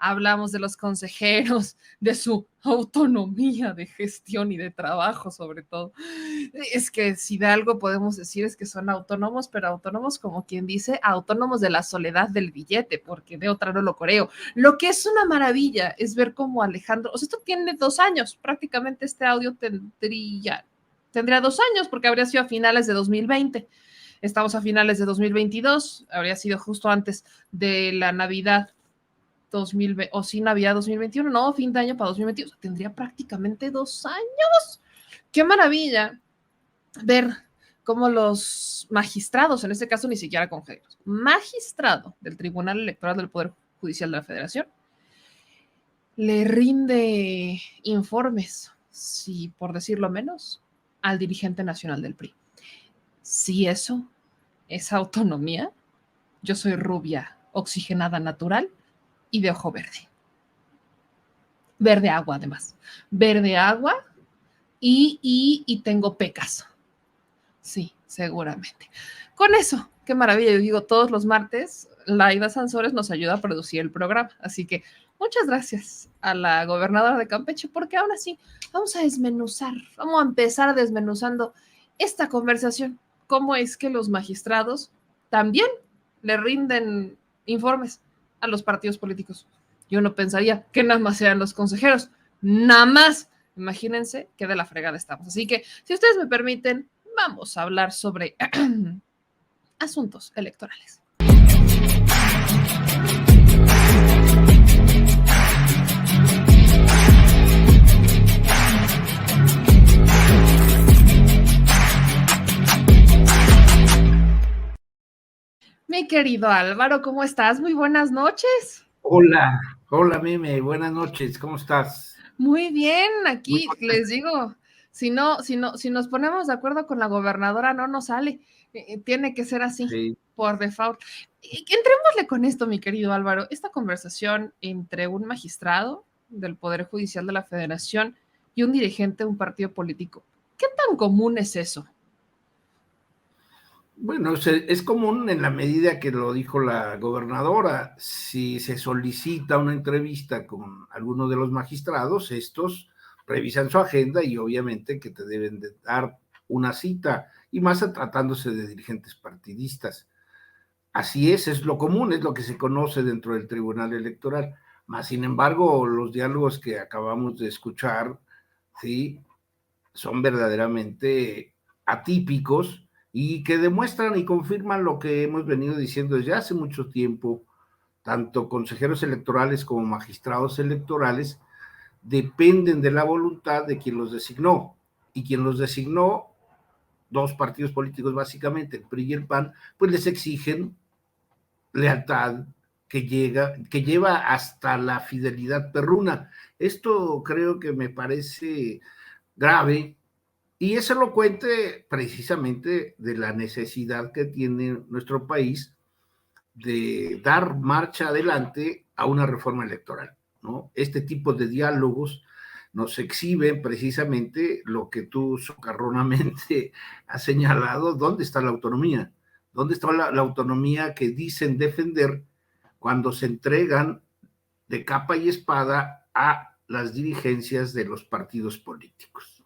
hablamos de los consejeros, de su autonomía de gestión y de trabajo sobre todo. Es que si de algo podemos decir es que son autónomos, pero autónomos como quien dice, autónomos de la soledad del billete, porque de otra no lo creo. Lo que es una maravilla es ver cómo Alejandro, o sea, esto tiene 2 años, prácticamente este audio tendría 2 años porque habría sido a finales de 2020. Estamos a finales de 2022, habría sido justo antes de la Navidad 2020, o sí, Navidad 2021, no, fin de año para 2021, o sea, tendría prácticamente 2 años. ¡Qué maravilla! Ver cómo los magistrados, en este caso ni siquiera consejeros, magistrado del Tribunal Electoral del Poder Judicial de la Federación, le rinde informes, si por decirlo menos, al dirigente nacional del PRI. Si eso es autonomía, yo soy rubia, oxigenada natural y de ojo verde. Verde agua, además. Verde agua y tengo pecas. Sí, seguramente. Con eso, qué maravilla. Yo digo, todos los martes, Laida Sansores nos ayuda a producir el programa. Así que muchas gracias a la gobernadora de Campeche, porque aún así vamos a desmenuzar, vamos a empezar desmenuzando esta conversación. ¿Cómo es que los magistrados también le rinden informes a los partidos políticos? Yo no pensaría que nada más sean los consejeros, nada más. Imagínense qué de la fregada estamos. Así que, si ustedes me permiten, vamos a hablar sobre asuntos electorales. Mi querido Álvaro, ¿cómo estás? Muy buenas noches. Hola, hola Mime, buenas noches, ¿cómo estás? Muy bien, aquí les digo, si nos ponemos de acuerdo con la gobernadora, no nos sale. Tiene que ser así, sí, por default. Entrémosle con esto, mi querido Álvaro. Esta conversación entre un magistrado del Poder Judicial de la Federación y un dirigente de un partido político, ¿qué tan común es eso? Bueno, es común en la medida que lo dijo la gobernadora. Si se solicita una entrevista con alguno de los magistrados, estos revisan su agenda y obviamente que te deben de dar una cita, y más tratándose de dirigentes partidistas. Así es lo común, es lo que se conoce dentro del Tribunal Electoral. Más sin embargo, los diálogos que acabamos de escuchar, sí, son verdaderamente atípicos y que demuestran y confirman lo que hemos venido diciendo desde hace mucho tiempo. Tanto consejeros electorales como magistrados electorales dependen de la voluntad de quien los designó, y quien los designó, dos partidos políticos básicamente, el PRI y el PAN, pues les exigen lealtad que lleva hasta la fidelidad perruna. Esto creo que me parece grave, y es elocuente precisamente de la necesidad que tiene nuestro país de dar marcha adelante a una reforma electoral, ¿no? Este tipo de diálogos nos exhiben precisamente lo que tú socarronamente has señalado: ¿dónde está la autonomía? ¿Dónde está la autonomía que dicen defender cuando se entregan de capa y espada a las dirigencias de los partidos políticos?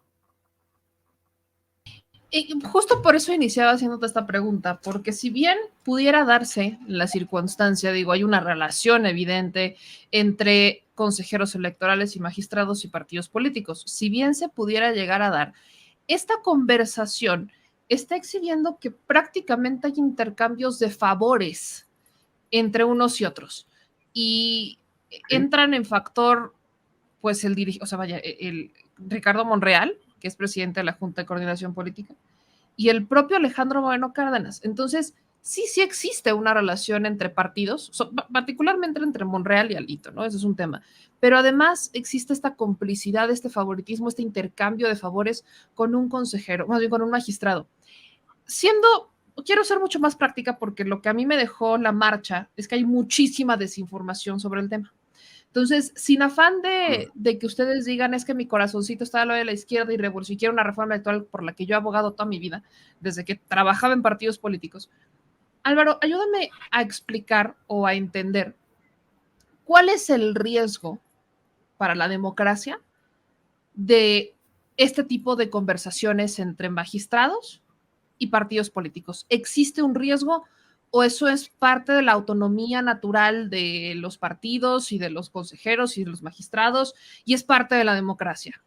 Y justo por eso iniciaba haciéndote esta pregunta, porque si bien pudiera darse la circunstancia, digo, hay una relación evidente entre consejeros electorales y magistrados y partidos políticos, si bien se pudiera llegar a dar, esta conversación está exhibiendo que prácticamente hay intercambios de favores entre unos y otros, y entran en factor, pues el Ricardo Monreal, que es presidente de la Junta de Coordinación Política, y el propio Alejandro Moreno Cárdenas. Entonces, sí existe una relación entre partidos, particularmente entre Monreal y Alito, ¿no? Ese es un tema. Pero además existe esta complicidad, este favoritismo, este intercambio de favores con un consejero, más bien con un magistrado. Quiero ser mucho más práctica porque lo que a mí me dejó la marcha es que hay muchísima desinformación sobre el tema. Entonces, sin afán de que ustedes digan es que mi corazoncito está a lo de la izquierda y quiero una reforma electoral por la que yo he abogado toda mi vida, desde que trabajaba en partidos políticos. Álvaro, ayúdame a explicar o a entender ¿cuál es el riesgo para la democracia de este tipo de conversaciones entre magistrados y partidos políticos? ¿Existe un riesgo o eso es parte de la autonomía natural de los partidos y de los consejeros y de los magistrados y es parte de la democracia?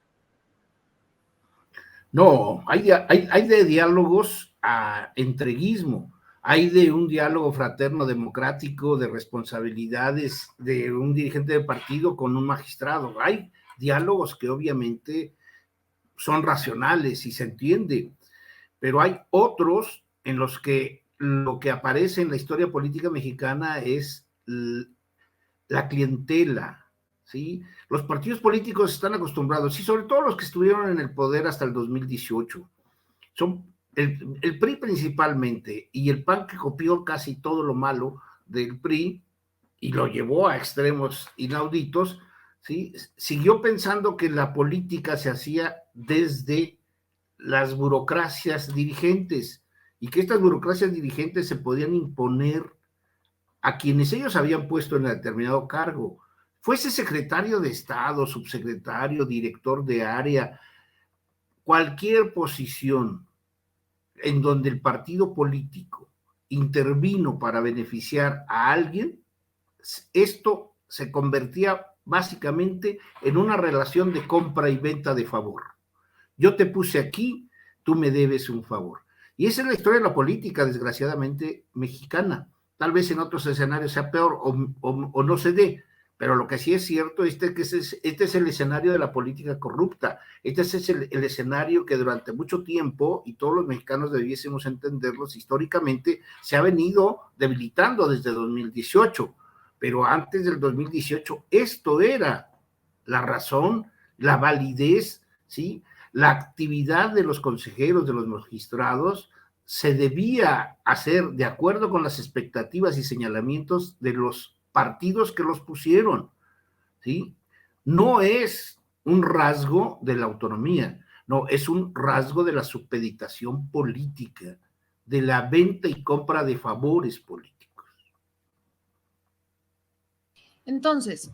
No, hay de diálogos a entreguismo, hay de un diálogo fraterno democrático, de responsabilidades de un dirigente de partido con un magistrado. Hay diálogos que obviamente son racionales y se entiende, pero hay otros en los que lo que aparece en la historia política mexicana es la clientela, ¿sí? Los partidos políticos están acostumbrados, y sobre todo los que estuvieron en el poder hasta el 2018, son el PRI principalmente, y el PAN que copió casi todo lo malo del PRI y lo llevó a extremos inauditos, ¿sí? Siguió pensando que la política se hacía desde las burocracias dirigentes y que estas burocracias dirigentes se podían imponer a quienes ellos habían puesto en determinado cargo, fuese secretario de Estado, subsecretario, director de área, cualquier posición en donde el partido político intervino para beneficiar a alguien, esto se convertía básicamente en una relación de compra y venta de favor. Yo te puse aquí, tú me debes un favor. Y esa es la historia de la política, desgraciadamente, mexicana. Tal vez en otros escenarios sea peor o no se dé, pero lo que sí es cierto es que este es el escenario de la política corrupta. Este es el escenario que durante mucho tiempo, y todos los mexicanos debiésemos entenderlos históricamente, se ha venido debilitando desde 2018. Pero antes del 2018, esto era la razón, la validez, ¿sí? La actividad de los consejeros, de los magistrados, se debía hacer de acuerdo con las expectativas y señalamientos de los partidos que los pusieron, ¿sí? No es un rasgo de la autonomía, no, es un rasgo de la supeditación política, de la venta y compra de favores políticos. Entonces,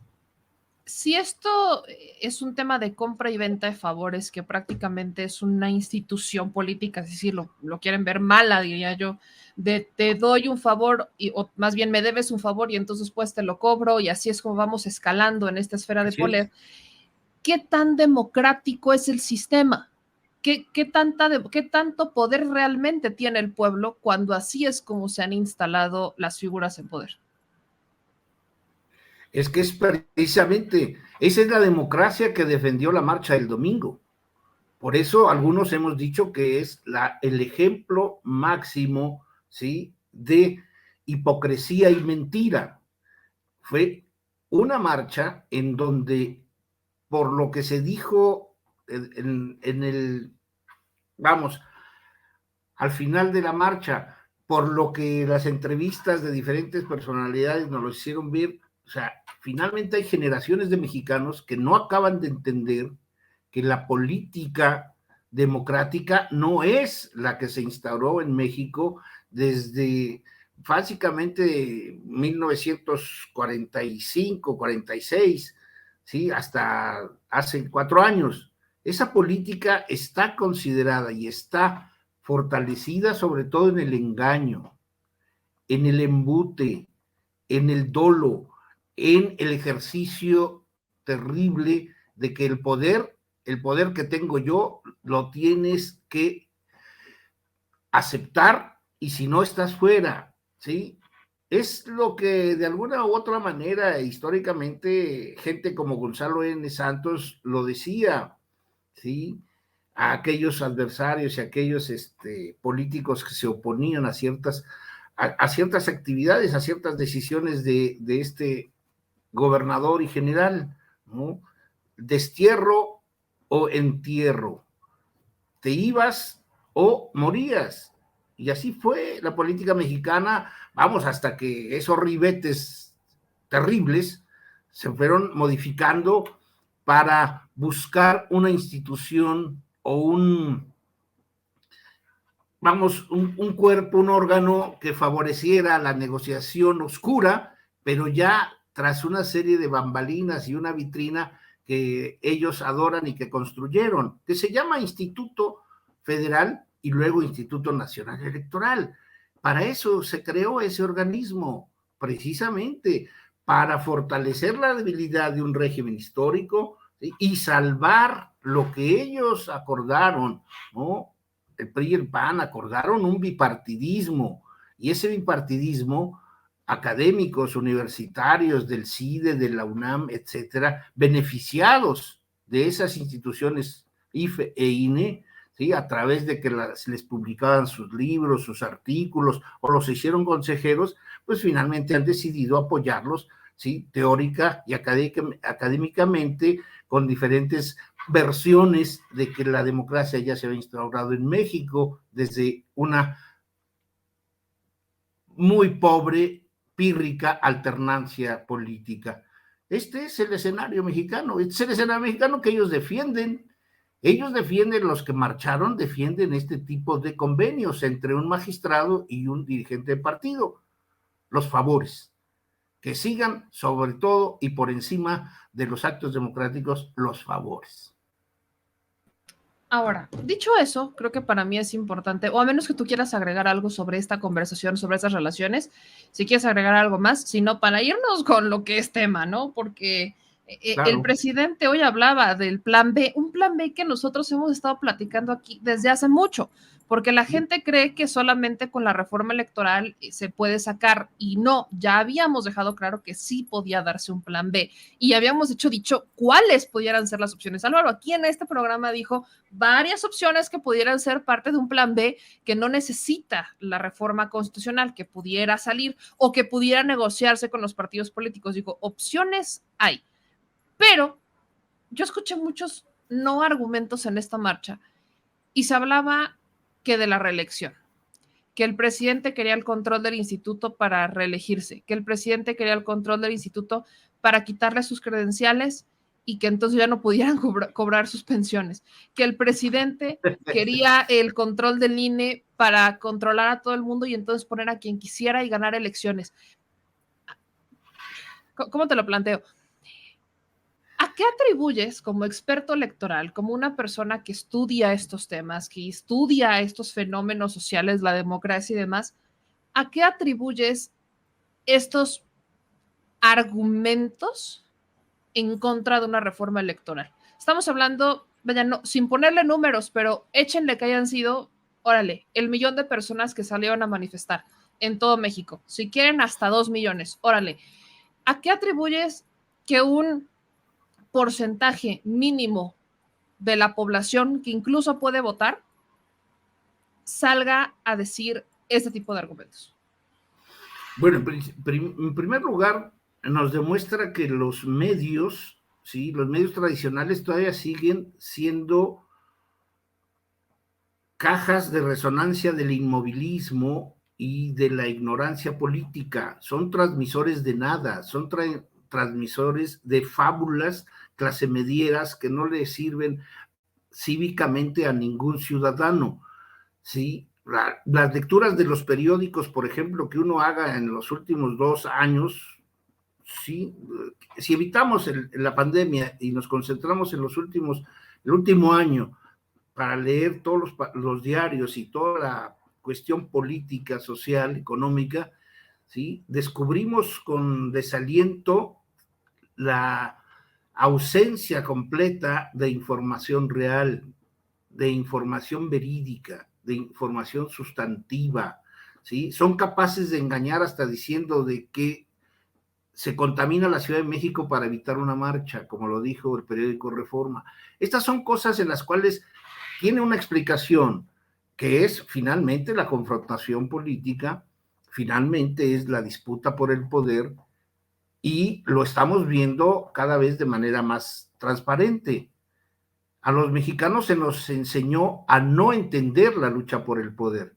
si esto es un tema de compra y venta de favores, que prácticamente es una institución política, es decir, lo quieren ver mala, diría yo, de te doy un favor, o más bien me debes un favor y entonces pues te lo cobro y así es como vamos escalando en esta esfera de Así es. poder, ¿qué tan democrático es el sistema? ¿Qué tanto poder realmente tiene el pueblo cuando así es como se han instalado las figuras en poder? Es que es precisamente, esa es la democracia que defendió la marcha del domingo. Por eso algunos hemos dicho que es el ejemplo máximo, ¿sí?, de hipocresía y mentira. Fue una marcha en donde, por lo que se dijo vamos, al final de la marcha, por lo que las entrevistas de diferentes personalidades nos lo hicieron ver, o sea, finalmente hay generaciones de mexicanos que no acaban de entender que la política democrática no es la que se instauró en México desde básicamente 1945, 46, ¿sí?, hasta hace 4 años. Esa política está considerada y está fortalecida sobre todo en el engaño, en el embute, en el dolo, en el ejercicio terrible de que el poder que tengo yo, lo tienes que aceptar y si no estás fuera, ¿sí? Es lo que de alguna u otra manera históricamente gente como Gonzalo N. Santos lo decía, ¿sí?, a aquellos adversarios y a aquellos políticos que se oponían a ciertas actividades, a ciertas decisiones de este gobernador y general, ¿no? Destierro o entierro, te ibas o morías. Y así fue la política mexicana, vamos, hasta que esos ribetes terribles se fueron modificando para buscar una institución o un cuerpo, un órgano que favoreciera la negociación oscura, pero ya tras una serie de bambalinas y una vitrina que ellos adoran y que construyeron, que se llama Instituto Federal y luego Instituto Nacional Electoral. Para eso se creó ese organismo, precisamente para fortalecer la debilidad de un régimen histórico, ¿sí?, y salvar lo que ellos acordaron, ¿no? El PRI y el PAN acordaron un bipartidismo, y ese bipartidismo, académicos universitarios del CIDE, de la UNAM, etcétera, beneficiados de esas instituciones IFE e INE, ¿sí?, a través de que les publicaban sus libros, sus artículos, o los hicieron consejeros, pues finalmente han decidido apoyarlos, ¿sí?, teórica y académicamente, con diferentes versiones de que la democracia ya se había instaurado en México desde una muy pobre, pírrica alternancia política. Este es el escenario mexicano, este es el escenario mexicano que ellos defienden. Ellos defienden, los que marcharon, defienden este tipo de convenios entre un magistrado y un dirigente de partido, los favores, que sigan sobre todo y por encima de los actos democráticos, los favores. Ahora, dicho eso, creo que para mí es importante, o a menos que tú quieras agregar algo sobre esta conversación, sobre estas relaciones, si quieres agregar algo más, sino para irnos con lo que es tema, ¿no? Porque Claro. el presidente hoy hablaba del plan B, un plan B que nosotros hemos estado platicando aquí desde hace mucho, porque la gente cree que solamente con la reforma electoral se puede sacar, y no, ya habíamos dejado claro que sí podía darse un plan B, y habíamos dicho cuáles pudieran ser las opciones. Álvaro aquí en este programa dijo varias opciones que pudieran ser parte de un plan B que no necesita la reforma constitucional, que pudiera salir o que pudiera negociarse con los partidos políticos. Digo, opciones hay, pero yo escuché muchos no argumentos en esta marcha y se hablaba que de la reelección, que el presidente quería el control del instituto para reelegirse, que el presidente quería el control del instituto para quitarle sus credenciales y que entonces ya no pudieran cobrar sus pensiones, que el presidente quería el control del INE para controlar a todo el mundo y entonces poner a quien quisiera y ganar elecciones. ¿Cómo te lo planteo? ¿A qué atribuyes como experto electoral, como una persona que estudia estos temas, que estudia estos fenómenos sociales, la democracia y demás, a qué atribuyes estos argumentos en contra de una reforma electoral? Estamos hablando, vaya, no, sin ponerle números, pero échenle que hayan sido, órale, el 1,000,000 de personas que salieron a manifestar en todo México. Si quieren, hasta 2 millones, órale. ¿A qué atribuyes que un porcentaje mínimo de la población que incluso puede votar salga a decir este tipo de argumentos? Bueno, en primer lugar, nos demuestra que los medios, ¿sí?, los medios tradicionales todavía siguen siendo cajas de resonancia del inmovilismo y de la ignorancia política. Son transmisores de nada, son transmisores de fábulas clasemedieras que no le sirven cívicamente a ningún ciudadano, ¿sí? Las lecturas de los periódicos, por ejemplo, que uno haga en los últimos 2 años, ¿sí?, si evitamos la pandemia y nos concentramos en el último año, para leer todos los diarios y toda la cuestión política, social, económica, ¿sí?, descubrimos con desaliento la ausencia completa de información real, de información verídica, de información sustantiva, ¿sí? Son capaces de engañar hasta diciendo de que se contamina la Ciudad de México para evitar una marcha, como lo dijo el periódico Reforma. Estas son cosas en las cuales tiene una explicación, que es finalmente la confrontación política, finalmente es la disputa por el poder, y lo estamos viendo cada vez de manera más transparente. A los mexicanos se nos enseñó a no entender la lucha por el poder.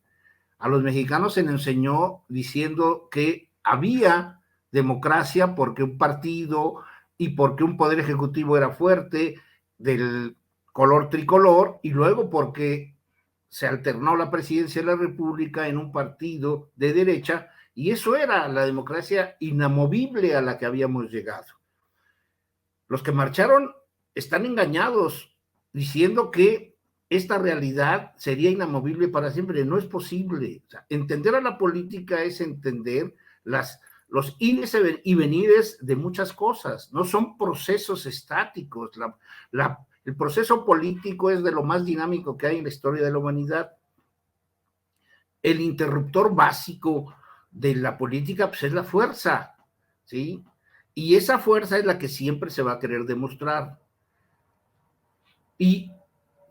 A los mexicanos se nos enseñó diciendo que había democracia porque un partido y porque un poder ejecutivo era fuerte, del color tricolor, y luego porque se alternó la presidencia de la República en un partido de derecha Y eso era la democracia inamovible a la que habíamos llegado. Los que marcharon están engañados diciendo que esta realidad sería inamovible para siempre. No es posible. O sea, entender a la política es entender los ines y venires de muchas cosas. No son procesos estáticos. El proceso político es de lo más dinámico que hay en la historia de la humanidad. El interruptor básico de la política pues, es la fuerza, ¿sí? Y esa fuerza es la que siempre se va a querer demostrar. Y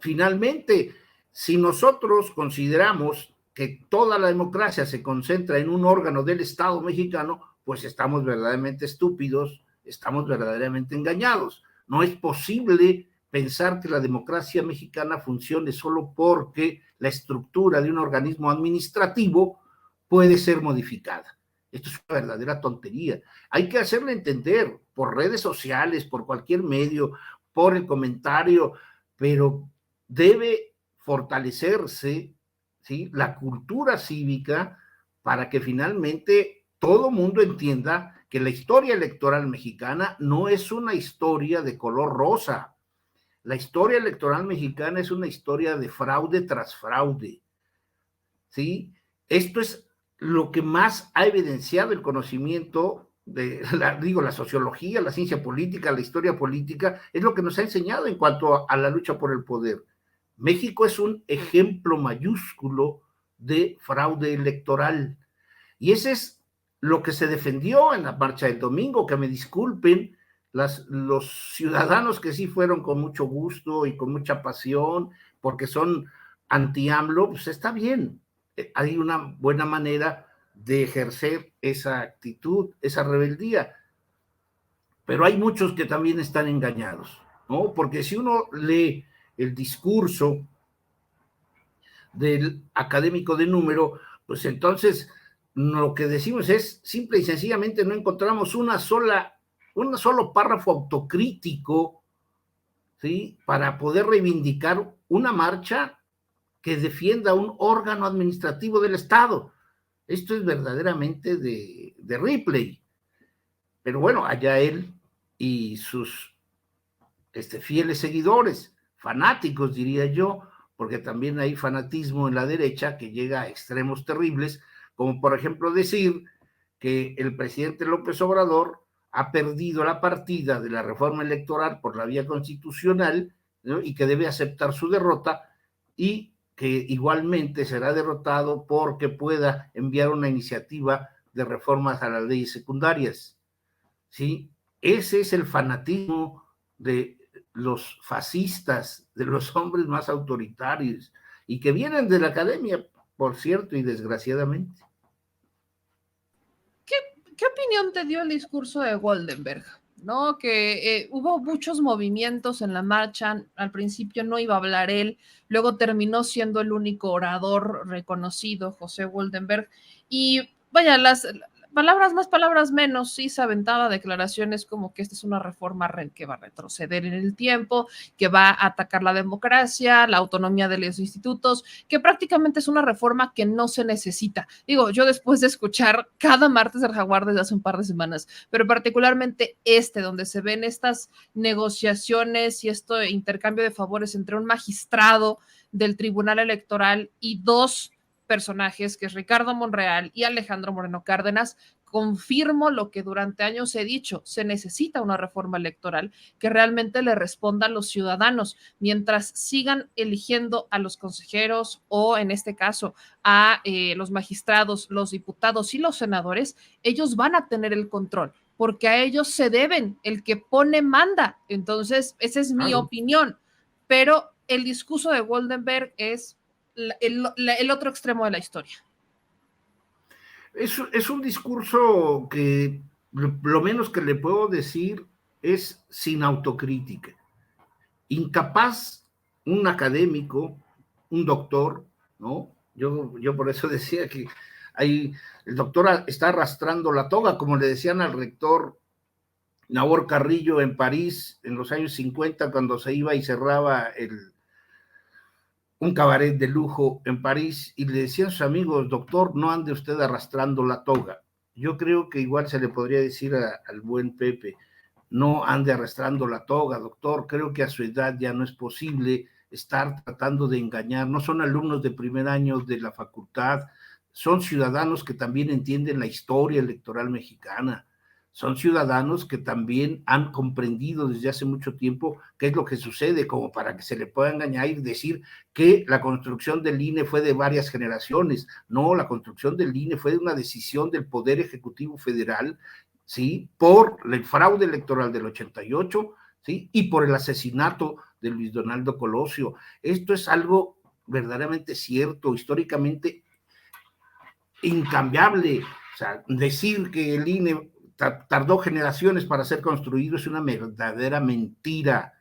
finalmente, si nosotros consideramos que toda la democracia se concentra en un órgano del Estado mexicano, pues estamos verdaderamente estúpidos, estamos verdaderamente engañados. No es posible pensar que la democracia mexicana funcione solo porque la estructura de un organismo administrativo puede ser modificada. Esto es una verdadera tontería. Hay que hacerle entender por redes sociales, por cualquier medio, por el comentario, pero debe fortalecerse, ¿sí?, la cultura cívica para que finalmente todo mundo entienda que la historia electoral mexicana no es una historia de color rosa. La historia electoral mexicana es una historia de fraude tras fraude, ¿sí? Esto es lo que más ha evidenciado el conocimiento de la sociología, la ciencia política, la historia política, es lo que nos ha enseñado en cuanto a la lucha por el poder. México es un ejemplo mayúsculo de fraude electoral. Y ese es lo que se defendió en la marcha del domingo, que me disculpen los ciudadanos que sí fueron con mucho gusto y con mucha pasión, porque son anti-AMLO, pues está bien. Hay una buena manera de ejercer esa actitud, esa rebeldía. Pero hay muchos que también están engañados, ¿no? Porque si uno lee el discurso del académico de número, pues entonces lo que decimos es simple y sencillamente no encontramos un solo párrafo autocrítico, ¿sí?, para poder reivindicar una marcha que defienda un órgano administrativo del Estado. Esto es verdaderamente de Ripley. Pero bueno, allá él y sus fieles seguidores, fanáticos diría yo, porque también hay fanatismo en la derecha que llega a extremos terribles, como por ejemplo decir que el presidente López Obrador ha perdido la partida de la reforma electoral por la vía constitucional, ¿no?, y que debe aceptar su derrota, y que igualmente será derrotado porque pueda enviar una iniciativa de reformas a las leyes secundarias, ¿sí? Ese es el fanatismo de los fascistas, de los hombres más autoritarios, y que vienen de la academia, por cierto, y desgraciadamente. ¿Qué opinión te dio el discurso de Goldenberg? ¿No? Que hubo muchos movimientos en la marcha, al principio no iba a hablar él, luego terminó siendo el único orador reconocido, José Goldenberg, y vaya, las palabras más, palabras menos, sí se aventaba declaraciones como que esta es una reforma que va a retroceder en el tiempo, que va a atacar la democracia, la autonomía de los institutos, que prácticamente es una reforma que no se necesita. Digo, yo después de escuchar cada martes del Jaguar desde hace un par de semanas, pero particularmente donde se ven estas negociaciones y este intercambio de favores entre un magistrado del Tribunal Electoral y dos personajes, que es Ricardo Monreal y Alejandro Moreno Cárdenas, confirmo lo que durante años he dicho, se necesita una reforma electoral que realmente le responda a los ciudadanos, mientras sigan eligiendo a los consejeros o en este caso a los magistrados, los diputados y los senadores, ellos van a tener el control, porque a ellos se deben, el que pone manda. Entonces, esa es mi opinión, pero el discurso de Goldenberg es el otro extremo de la historia. Es un discurso que lo menos que le puedo decir es sin autocrítica. Incapaz un académico, un doctor, ¿no? Yo por eso decía que el doctor está arrastrando la toga, como le decían al rector Nabor Carrillo en París en los años 50, cuando se iba y cerraba un cabaret de lujo en París y le decían a sus amigos, doctor, no ande usted arrastrando la toga. Yo creo que igual se le podría decir al buen Pepe, no ande arrastrando la toga, doctor, creo que a su edad ya no es posible estar tratando de engañar, no son alumnos de primer año de la facultad, son ciudadanos que también entienden la historia electoral mexicana, son ciudadanos que también han comprendido desde hace mucho tiempo qué es lo que sucede, como para que se le pueda engañar y decir que la construcción del INE fue de varias generaciones. No, la construcción del INE fue de una decisión del Poder Ejecutivo Federal, ¿sí? Por el fraude electoral del 88, ¿sí? Y por el asesinato de Luis Donaldo Colosio. Esto es algo verdaderamente cierto, históricamente incambiable. O sea, decir que el INE tardó generaciones para ser construido es una verdadera mentira,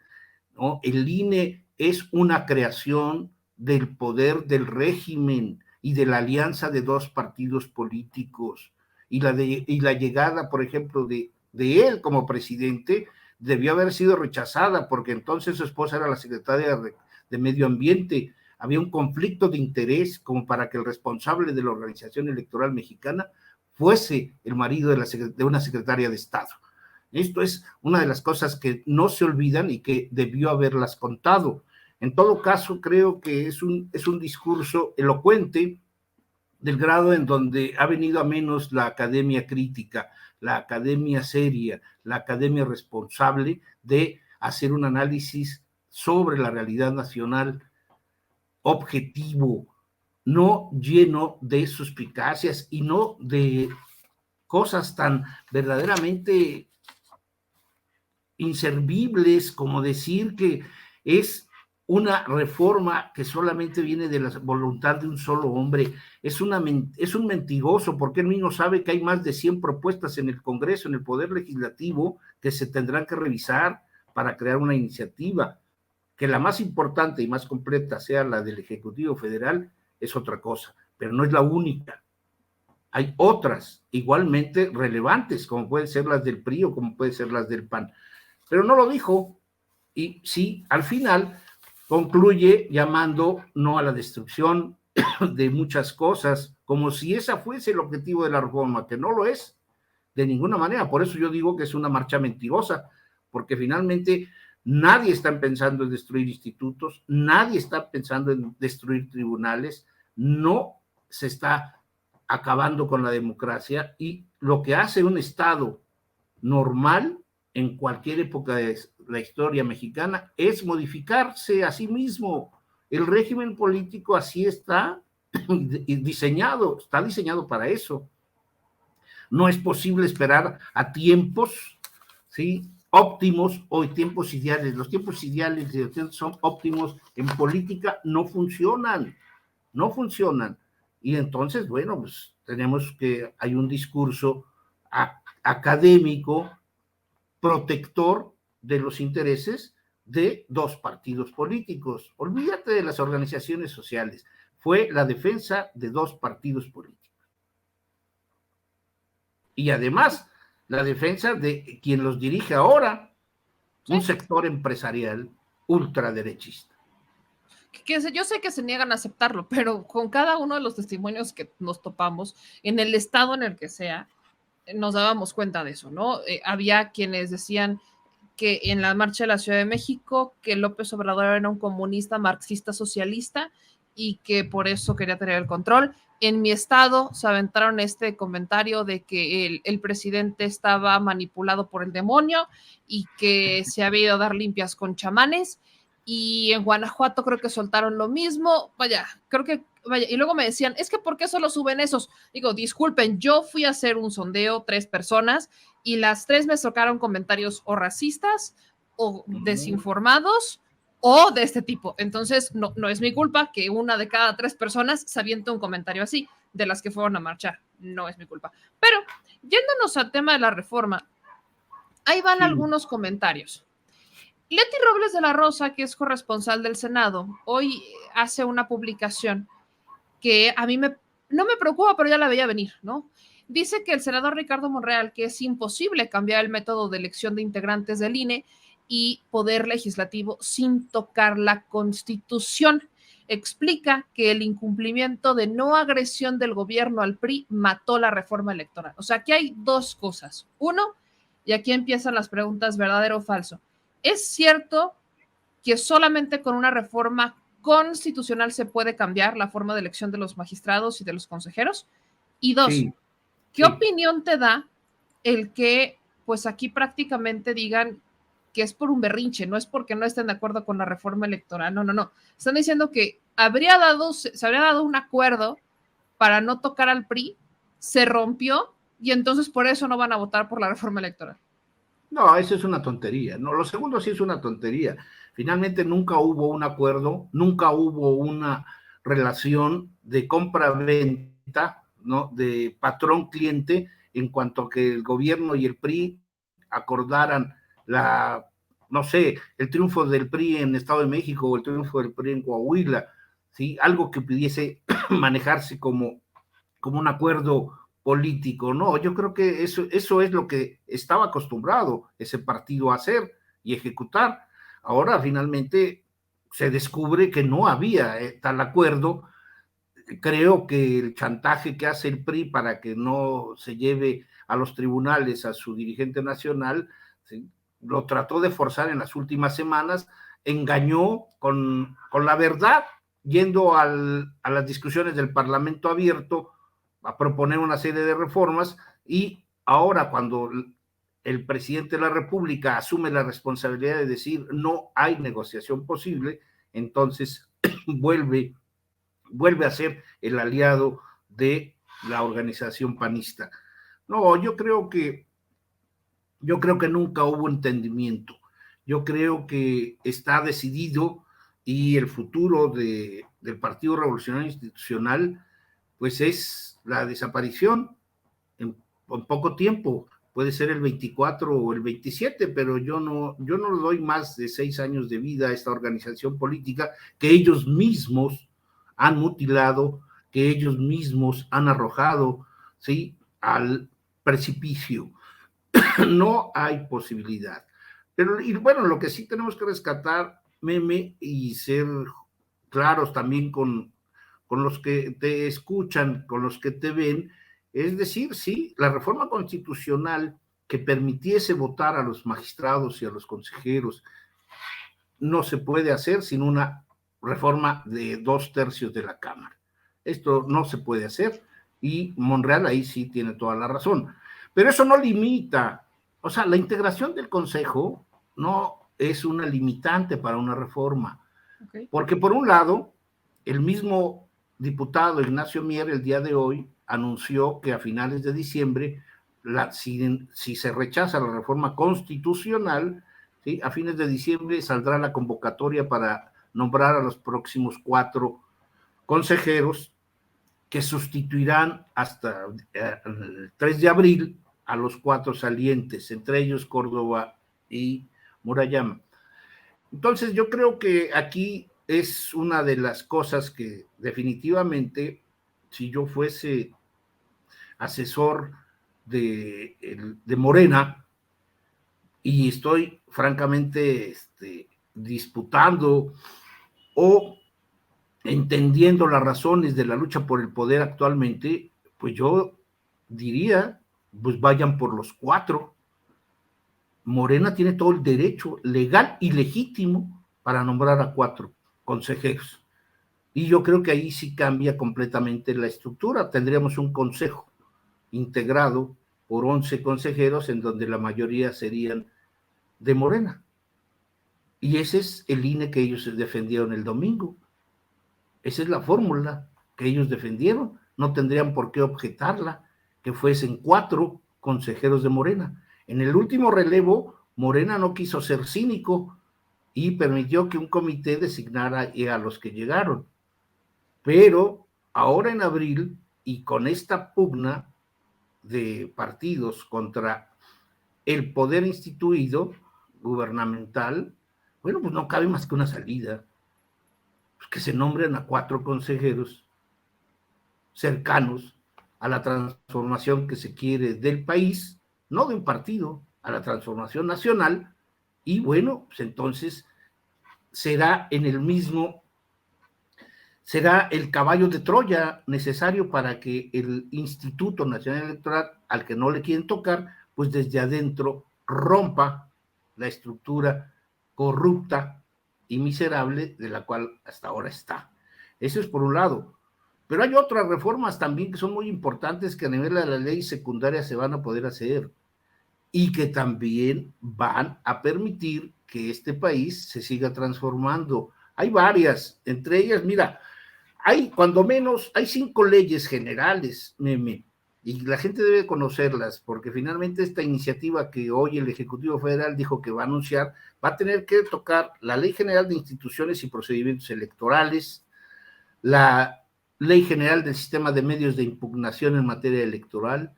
¿no? El INE es una creación del poder del régimen y de la alianza de dos partidos políticos. Y la llegada, por ejemplo, de él como presidente debió haber sido rechazada porque entonces su esposa era la secretaria de Medio Ambiente. Había un conflicto de interés como para que el responsable de la organización electoral mexicana fuese el marido de una secretaria de Estado. Esto es una de las cosas que no se olvidan y que debió haberlas contado. En todo caso, creo que es un discurso elocuente del grado en donde ha venido a menos la academia crítica, la academia seria, la academia responsable de hacer un análisis sobre la realidad nacional objetivo, no lleno de suspicacias y no de cosas tan verdaderamente inservibles como decir que es una reforma que solamente viene de la voluntad de un solo hombre. Es un mentiroso, porque él mismo sabe que hay más de 100 propuestas en el Congreso, en el Poder Legislativo, que se tendrán que revisar para crear una iniciativa. Que la más importante y más completa sea la del Ejecutivo Federal es otra cosa, pero no es la única. Hay otras igualmente relevantes, como pueden ser las del PRI o como pueden ser las del PAN. Pero no lo dijo, y sí, al final concluye llamando no a la destrucción de muchas cosas, como si esa fuese el objetivo de la reforma, que no lo es de ninguna manera. Por eso yo digo que es una marcha mentirosa, porque finalmente nadie está pensando en destruir institutos, nadie está pensando en destruir tribunales, no se está acabando con la democracia, y lo que hace un Estado normal en cualquier época de la historia mexicana es modificarse a sí mismo. El régimen político así está diseñado, está diseñado para eso. No es posible esperar a tiempos, ¿sí?, óptimos o tiempos ideales. Los tiempos ideales son óptimos en política, no funcionan, no funcionan. Y entonces, bueno, pues tenemos que, hay un discurso académico protector de los intereses de dos partidos políticos. Olvídate de las organizaciones sociales. Fue la defensa de dos partidos políticos. Y además, la defensa de quien los dirige ahora, un sector empresarial ultraderechista. Yo sé que se niegan a aceptarlo, pero con cada uno de los testimonios que nos topamos, en el estado en el que sea, nos dábamos cuenta de eso, ¿no? Había quienes decían que en la marcha de la Ciudad de México, que López Obrador era un comunista, marxista, socialista, y que por eso quería tener el control. En mi estado se aventaron este comentario de que el presidente estaba manipulado por el demonio y que se había ido a dar limpias con chamanes. Y en Guanajuato creo que soltaron lo mismo. Vaya, creo que, vaya, y luego me decían, es que ¿por qué solo suben esos? Digo, disculpen, yo fui a hacer un sondeo, 3 personas, y las 3 me tocaron comentarios o racistas o desinformados o de este tipo. Entonces, no es mi culpa que una de cada 3 personas se aviente un comentario así, de las que fueron a marchar. No es mi culpa. Pero, yéndonos al tema de la reforma, ahí van algunos comentarios. Leti Robles de la Rosa, que es corresponsal del Senado, hoy hace una publicación que a mí no me preocupa, pero ya la veía venir, ¿no? Dice que el senador Ricardo Monreal, que es imposible cambiar el método de elección de integrantes del INE y poder legislativo sin tocar la Constitución. explica que el incumplimiento de no agresión del gobierno al PRI mató la reforma electoral. O sea, aquí hay dos cosas. Uno, y aquí empiezan las preguntas, ¿verdadero o falso? ¿Es cierto que solamente con una reforma constitucional se puede cambiar la forma de elección de los magistrados y de los consejeros? Y dos, Sí, ¿qué sí. opinión te da el que, pues aquí prácticamente digan que es por un berrinche, no es porque no estén de acuerdo con la reforma electoral, no, no, no. Están diciendo que se habría dado un acuerdo para no tocar al PRI, se rompió y entonces por eso no van a votar por la reforma electoral. No, eso es una tontería. No, lo segundo sí es una tontería. Finalmente nunca hubo un acuerdo, nunca hubo una relación de compra-venta, ¿no? De patrón-cliente en cuanto a que el gobierno y el PRI acordaran no sé, el triunfo del PRI en Estado de México o el triunfo del PRI en Coahuila, ¿sí? Algo que pudiese manejarse como un acuerdo político, no, yo creo que eso es lo que estaba acostumbrado ese partido a hacer y ejecutar. Ahora finalmente se descubre que no había tal acuerdo. Creo que el chantaje que hace el PRI para que no se lleve a los tribunales a su dirigente nacional, ¿sí? Lo trató de forzar en las últimas semanas, engañó con la verdad, yendo a las discusiones del Parlamento abierto a proponer una serie de reformas, y ahora cuando el presidente de la República asume la responsabilidad de decir no hay negociación posible, entonces vuelve a ser el aliado de la organización panista. No, yo creo que nunca hubo entendimiento. Yo creo que está decidido, y el futuro del Partido Revolucionario Institucional pues es la desaparición en poco tiempo. Puede ser el 24 o el 27, pero yo no le doy más de 6 años de vida a esta organización política que ellos mismos han mutilado, que ellos mismos han arrojado, ¿sí?, al precipicio. No hay posibilidad. Pero, y bueno, lo que sí tenemos que rescatar, Meme, y ser claros también con los que te escuchan, con los que te ven, es decir, sí, la reforma constitucional que permitiese votar a los magistrados y a los consejeros no se puede hacer sin una reforma de 2/3 de la Cámara. Esto no se puede hacer, y Monreal ahí sí tiene toda la razón. Pero eso no limita, o sea, la integración del Consejo no es una limitante para una reforma. Okay. Porque por un lado, el mismo diputado Ignacio Mier el día de hoy anunció que a finales de diciembre, si se rechaza la reforma constitucional, ¿sí?, a fines de diciembre saldrá la convocatoria para nombrar a los próximos 4 consejeros que sustituirán hasta el 3 de abril a los 4 salientes, entre ellos Córdoba y Murayama. Entonces yo creo que aquí es una de las cosas que definitivamente, si yo fuese asesor de Morena y estoy francamente disputando o entendiendo las razones de la lucha por el poder actualmente, pues yo diría, pues vayan por los 4. Morena tiene todo el derecho legal y legítimo para nombrar a 4 consejeros. Y yo creo que ahí sí cambia completamente la estructura. Tendríamos un consejo integrado por 11 consejeros, en donde la mayoría serían de Morena. Y ese es el INE que ellos defendieron el domingo. Esa es la fórmula que ellos defendieron. No tendrían por qué objetarla, que fuesen 4 consejeros de Morena. En el último relevo, Morena no quiso ser cínico y permitió que un comité designara a los que llegaron. Pero ahora en abril, y con esta pugna de partidos contra el poder instituido gubernamental, bueno, pues no cabe más que una salida, pues que se nombren a 4 consejeros cercanos a la transformación que se quiere del país, no de un partido, a la transformación nacional, y bueno, pues entonces será en el mismo será el caballo de Troya necesario para que el Instituto Nacional Electoral, al que no le quieren tocar, pues desde adentro rompa la estructura corrupta y miserable de la cual hasta ahora está. Eso es por un lado. Pero hay otras reformas también que son muy importantes que a nivel de la ley secundaria se van a poder hacer y que también van a permitir que este país se siga transformando. Hay varias, entre ellas, mira, hay cuando menos, hay 5 leyes generales, Meme, y la gente debe conocerlas, porque finalmente esta iniciativa que hoy el Ejecutivo Federal dijo que va a anunciar, va a tener que tocar la Ley General de Instituciones y Procedimientos Electorales, la Ley General del Sistema de Medios de Impugnación en materia electoral,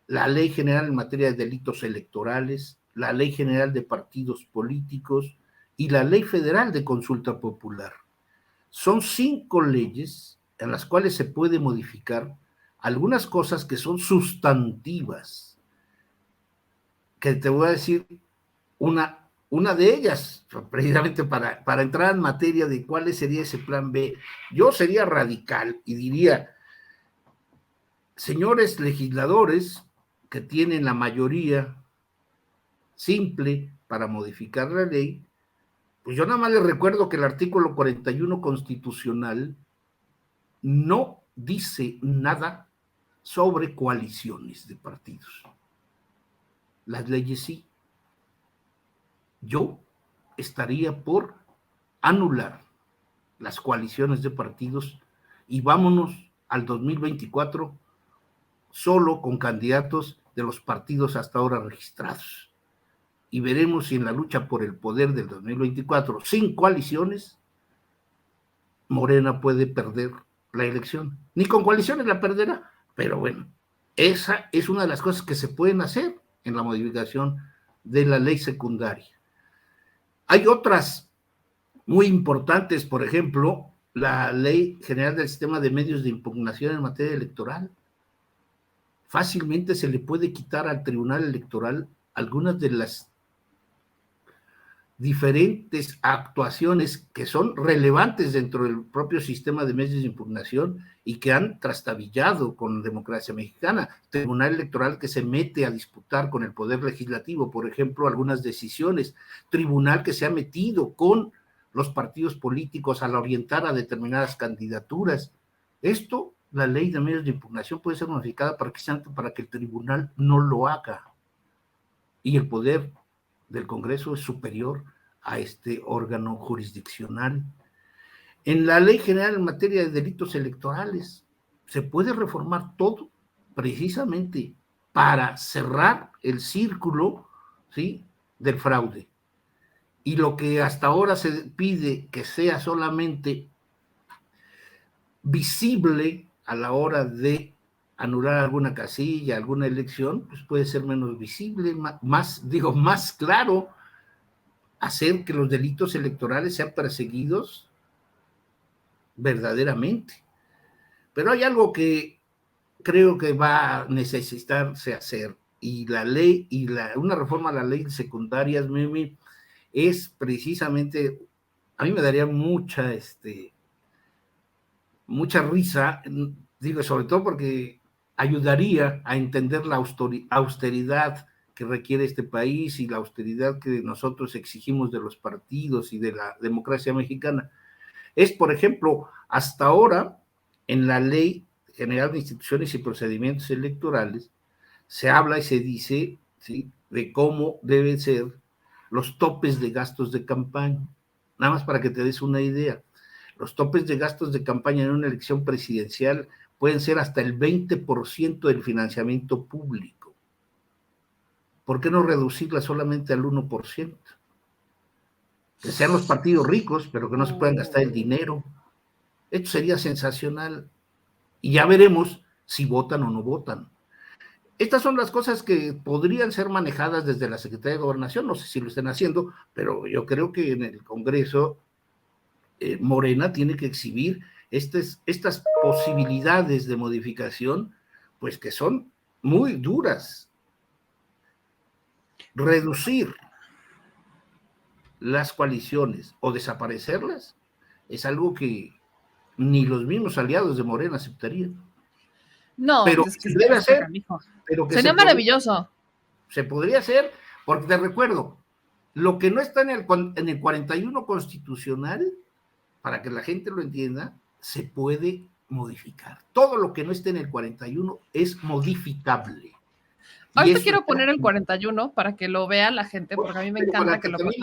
la Ley General en materia de delitos electorales, la Ley General de Partidos Políticos y la Ley Federal de Consulta Popular. Son 5 leyes en las cuales se puede modificar algunas cosas que son sustantivas, que te voy a decir una de ellas, precisamente para entrar en materia de cuál sería ese plan B. Yo sería radical y diría, señores legisladores que tienen la mayoría simple para modificar la ley, pues yo nada más les recuerdo que el artículo 41 constitucional no dice nada sobre coaliciones de partidos. Las leyes sí. Yo estaría por anular las coaliciones de partidos y vámonos al 2024 solo con candidatos de los partidos hasta ahora registrados. Y veremos si en la lucha por el poder del 2024, sin coaliciones, Morena puede perder la elección. Ni con coaliciones la perderá, pero bueno, esa es una de las cosas que se pueden hacer en la modificación de la ley secundaria. Hay otras muy importantes, por ejemplo, la Ley General del Sistema de Medios de Impugnación en materia electoral. Fácilmente se le puede quitar al Tribunal Electoral algunas de las diferentes actuaciones que son relevantes dentro del propio sistema de medios de impugnación y que han trastabillado con la democracia mexicana. Tribunal Electoral que se mete a disputar con el Poder Legislativo, por ejemplo, algunas decisiones. Tribunal que se ha metido con los partidos políticos al orientar a determinadas candidaturas. Esto, la ley de medios de impugnación puede ser modificada para que el tribunal no lo haga. Y el poder del Congreso es superior a este órgano jurisdiccional. En la Ley General en materia de delitos electorales se puede reformar todo precisamente para cerrar el círculo, ¿sí?, del fraude. Y lo que hasta ahora se pide que sea solamente visible a la hora de anular alguna casilla, alguna elección, pues puede ser menos visible, más claro, hacer que los delitos electorales sean perseguidos verdaderamente. Pero hay algo que creo que va a necesitarse hacer, y la ley, una reforma a la ley de secundarias, Mimi, es precisamente, a mí me daría mucha risa, digo, sobre todo porque ayudaría a entender la austeridad que requiere este país y la austeridad que nosotros exigimos de los partidos y de la democracia mexicana. Es, por ejemplo, hasta ahora, en la Ley General de Instituciones y Procedimientos Electorales, se habla y se dice, ¿sí?, de cómo deben ser los topes de gastos de campaña. Nada más para que te des una idea. Los topes de gastos de campaña en una elección presidencial pueden ser hasta el 20% del financiamiento público. ¿Por qué no reducirla solamente al 1%? Que sean los partidos ricos, pero que no se puedan gastar el dinero. Esto sería sensacional. Y ya veremos si votan o no votan. Estas son las cosas que podrían ser manejadas desde la Secretaría de Gobernación. No sé si lo estén haciendo, pero yo creo que en el Congreso Morena tiene que exhibir estas posibilidades de modificación, pues que son muy duras. Reducir las coaliciones o desaparecerlas es algo que ni los mismos aliados de Morena aceptarían. No, pero es que se debe hacer, pero que sería maravilloso. Se podría hacer, porque te recuerdo, lo que no está en el 41 constitucional, para que la gente lo entienda, se puede modificar. Todo lo que no esté en el 41 es modificable. Ahorita quiero poner el 41 para que lo vea la gente, porque a mí me encanta que lo también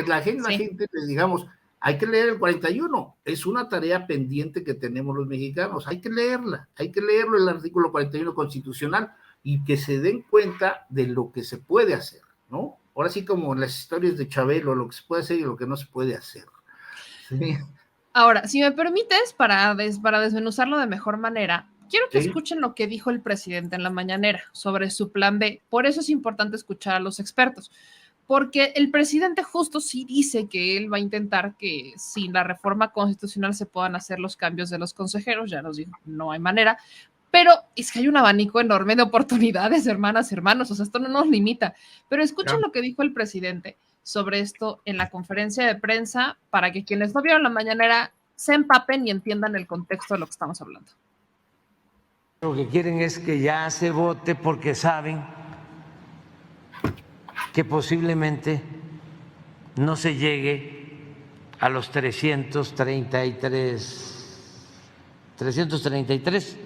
la gente les digamos, hay que leer el 41, es una tarea pendiente que tenemos los mexicanos, hay que leerla, hay que leerlo el artículo 41 constitucional y que se den cuenta de lo que se puede hacer, ¿no? Ahora sí, como en las historias de Chabelo, lo que se puede hacer y lo que no se puede hacer. ¿Sí? Ahora, si me permites, para desmenuzarlo de mejor manera, quiero que escuchen lo que dijo el presidente en la mañanera sobre su plan B. Por eso es importante escuchar a los expertos, porque el presidente justo sí dice que él va a intentar que sin la reforma constitucional se puedan hacer los cambios de los consejeros, ya nos dijo, no hay manera, pero es que hay un abanico enorme de oportunidades, hermanas, hermanos, o sea, esto no nos limita, pero escuchen lo que dijo el presidente sobre esto en la conferencia de prensa para que quienes no vieron la mañanera se empapen y entiendan el contexto de lo que estamos hablando. Lo que quieren es que ya se vote porque saben que posiblemente no se llegue a los 333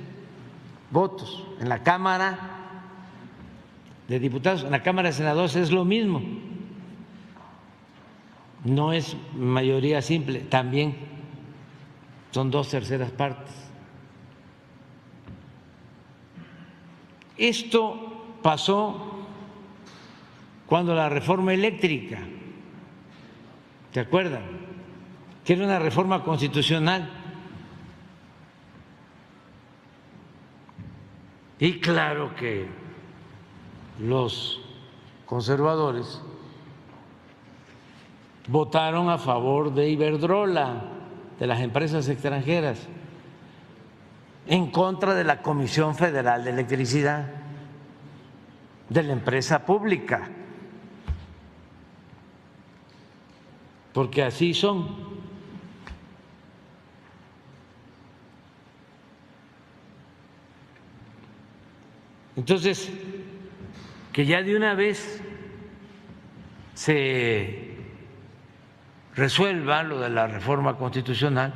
votos. En la Cámara de Diputados, en la Cámara de Senadores es lo mismo. No es mayoría simple, también son 2/3 partes. Esto pasó cuando la reforma eléctrica, ¿se acuerdan? Que era una reforma constitucional. Y claro que los conservadores votaron a favor de Iberdrola, de las empresas extranjeras, en contra de la Comisión Federal de Electricidad, de la empresa pública, porque así son. Entonces, que ya de una vez se resuelva lo de la reforma constitucional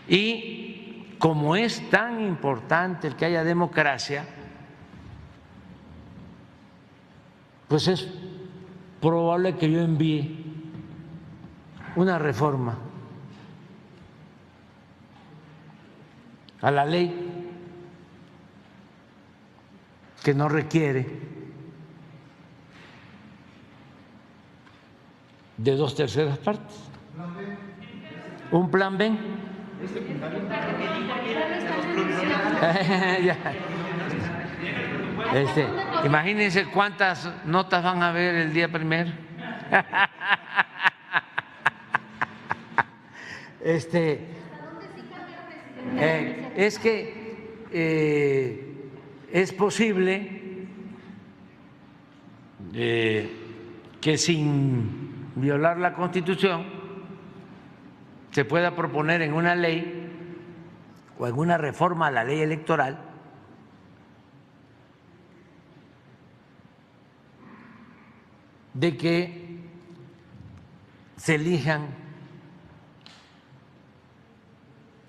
y como es tan importante el que haya democracia, pues es probable que yo envíe una reforma a la ley que no requiere de 2/3 partes. Un plan B. Imagínense cuántas notas van a ver el día primero. Es que es posible que sin violar la Constitución se pueda proponer en una ley o en una reforma a la ley electoral de que se elijan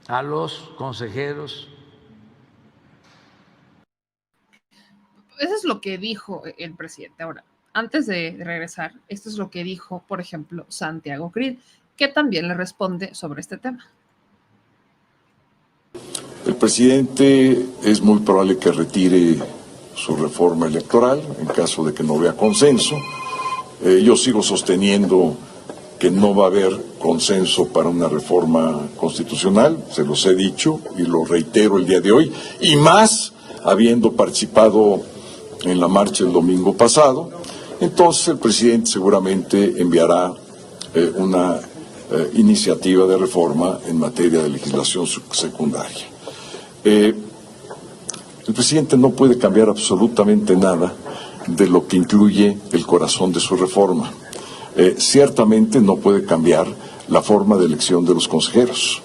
a los consejeros. Eso es lo que dijo el presidente. Ahora, antes de regresar, esto es lo que dijo, por ejemplo, Santiago Krill, que también le responde sobre este tema. El presidente es muy probable que retire su reforma electoral en caso de que no vea consenso. Yo sigo sosteniendo que no va a haber consenso para una reforma constitucional, se los he dicho y lo reitero el día de hoy, y más habiendo participado en la marcha el domingo pasado. Entonces el presidente seguramente enviará una iniciativa de reforma en materia de legislación secundaria. El presidente no puede cambiar absolutamente nada de lo que incluye el corazón de su reforma. Ciertamente no puede cambiar la forma de elección de los consejeros.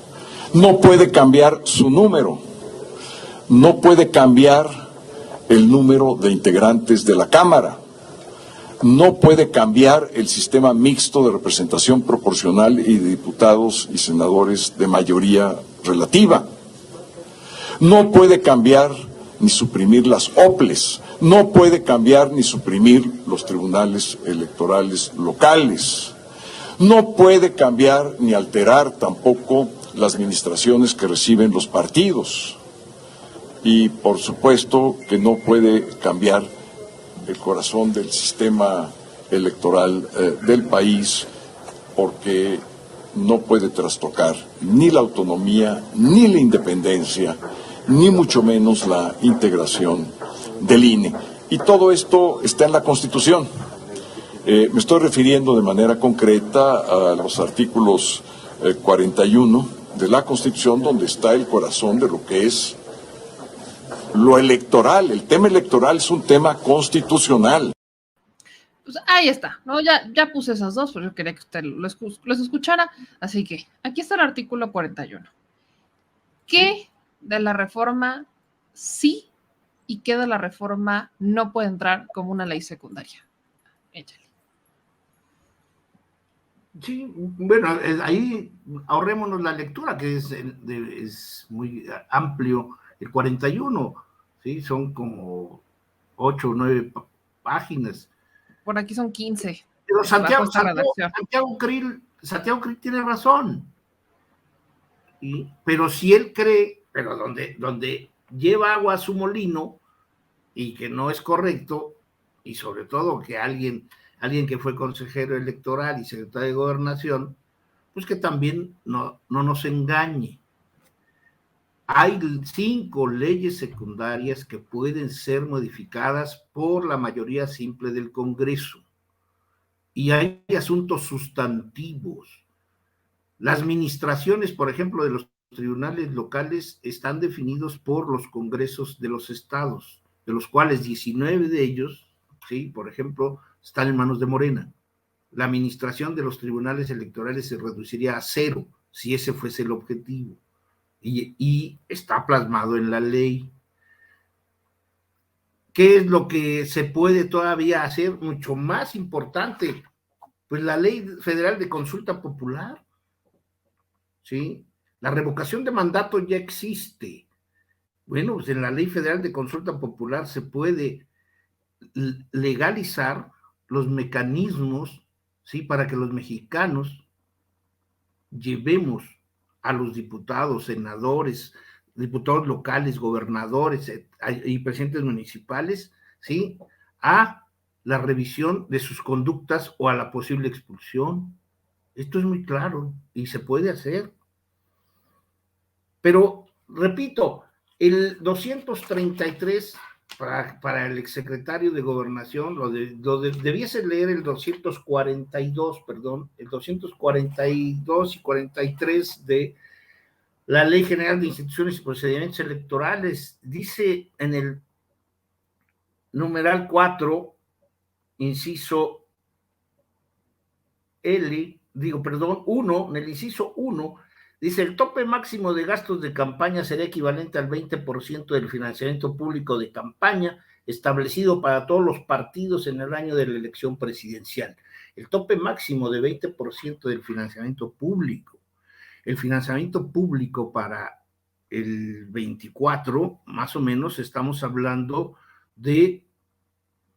No puede cambiar su número, no puede cambiar el número de integrantes de la Cámara, no puede cambiar el sistema mixto de representación proporcional y de diputados y senadores de mayoría relativa. No puede cambiar ni suprimir las OPLES, no puede cambiar ni suprimir los tribunales electorales locales, no puede cambiar ni alterar tampoco las administraciones que reciben los partidos y, por supuesto, que no puede cambiar el corazón del sistema electoral del país, porque no puede trastocar ni la autonomía, ni la independencia, ni mucho menos la integración del INE. Y todo esto está en la Constitución. Me estoy refiriendo de manera concreta a los artículos 41 de la Constitución, donde está el corazón de lo que es lo electoral. El tema electoral es un tema constitucional. Pues ahí está, ¿no? Ya puse esas dos, pero yo quería que usted los escuchara. Así que aquí está el artículo 41. ¿Qué de la reforma sí y qué de la reforma no puede entrar como una ley secundaria? Échale. Sí, bueno, ahí ahorrémonos la lectura, que es muy amplio. El 41, ¿sí? Son como 8 o 9 páginas. Por aquí son 15. Pero Santiago Krill tiene razón. Pero si él cree, pero donde lleva agua a su molino y que no es correcto, y sobre todo que alguien que fue consejero electoral y secretario de Gobernación, pues que también no nos engañe. Hay 5 leyes secundarias que pueden ser modificadas por la mayoría simple del Congreso. Y hay asuntos sustantivos. Las administraciones, por ejemplo, de los tribunales locales están definidos por los congresos de los estados, de los cuales 19 de ellos, ¿sí? Por ejemplo, están en manos de Morena. La administración de los tribunales electorales se reduciría a 0 si ese fuese el objetivo. Y está plasmado en la ley. ¿Qué es lo que se puede todavía hacer mucho más importante? Pues la Ley Federal de Consulta Popular, ¿sí? La revocación de mandato ya existe. Bueno, pues en la Ley Federal de Consulta Popular se puede legalizar los mecanismos, ¿sí? Para que los mexicanos llevemos a los diputados, senadores, diputados locales, gobernadores y presidentes municipales, ¿sí? A la revisión de sus conductas o a la posible expulsión. Esto es muy claro y se puede hacer. Pero, repito, el 233 para el exsecretario de Gobernación, debiese leer el 242, perdón, el 242 y 43 de la Ley General de Instituciones y Procedimientos Electorales. Dice en el numeral 4, inciso 1, en el inciso 1, dice: el tope máximo de gastos de campaña será equivalente al 20% del financiamiento público de campaña establecido para todos los partidos en el año de la elección presidencial. El tope máximo de 20% del financiamiento público. El financiamiento público para el 24, más o menos, estamos hablando de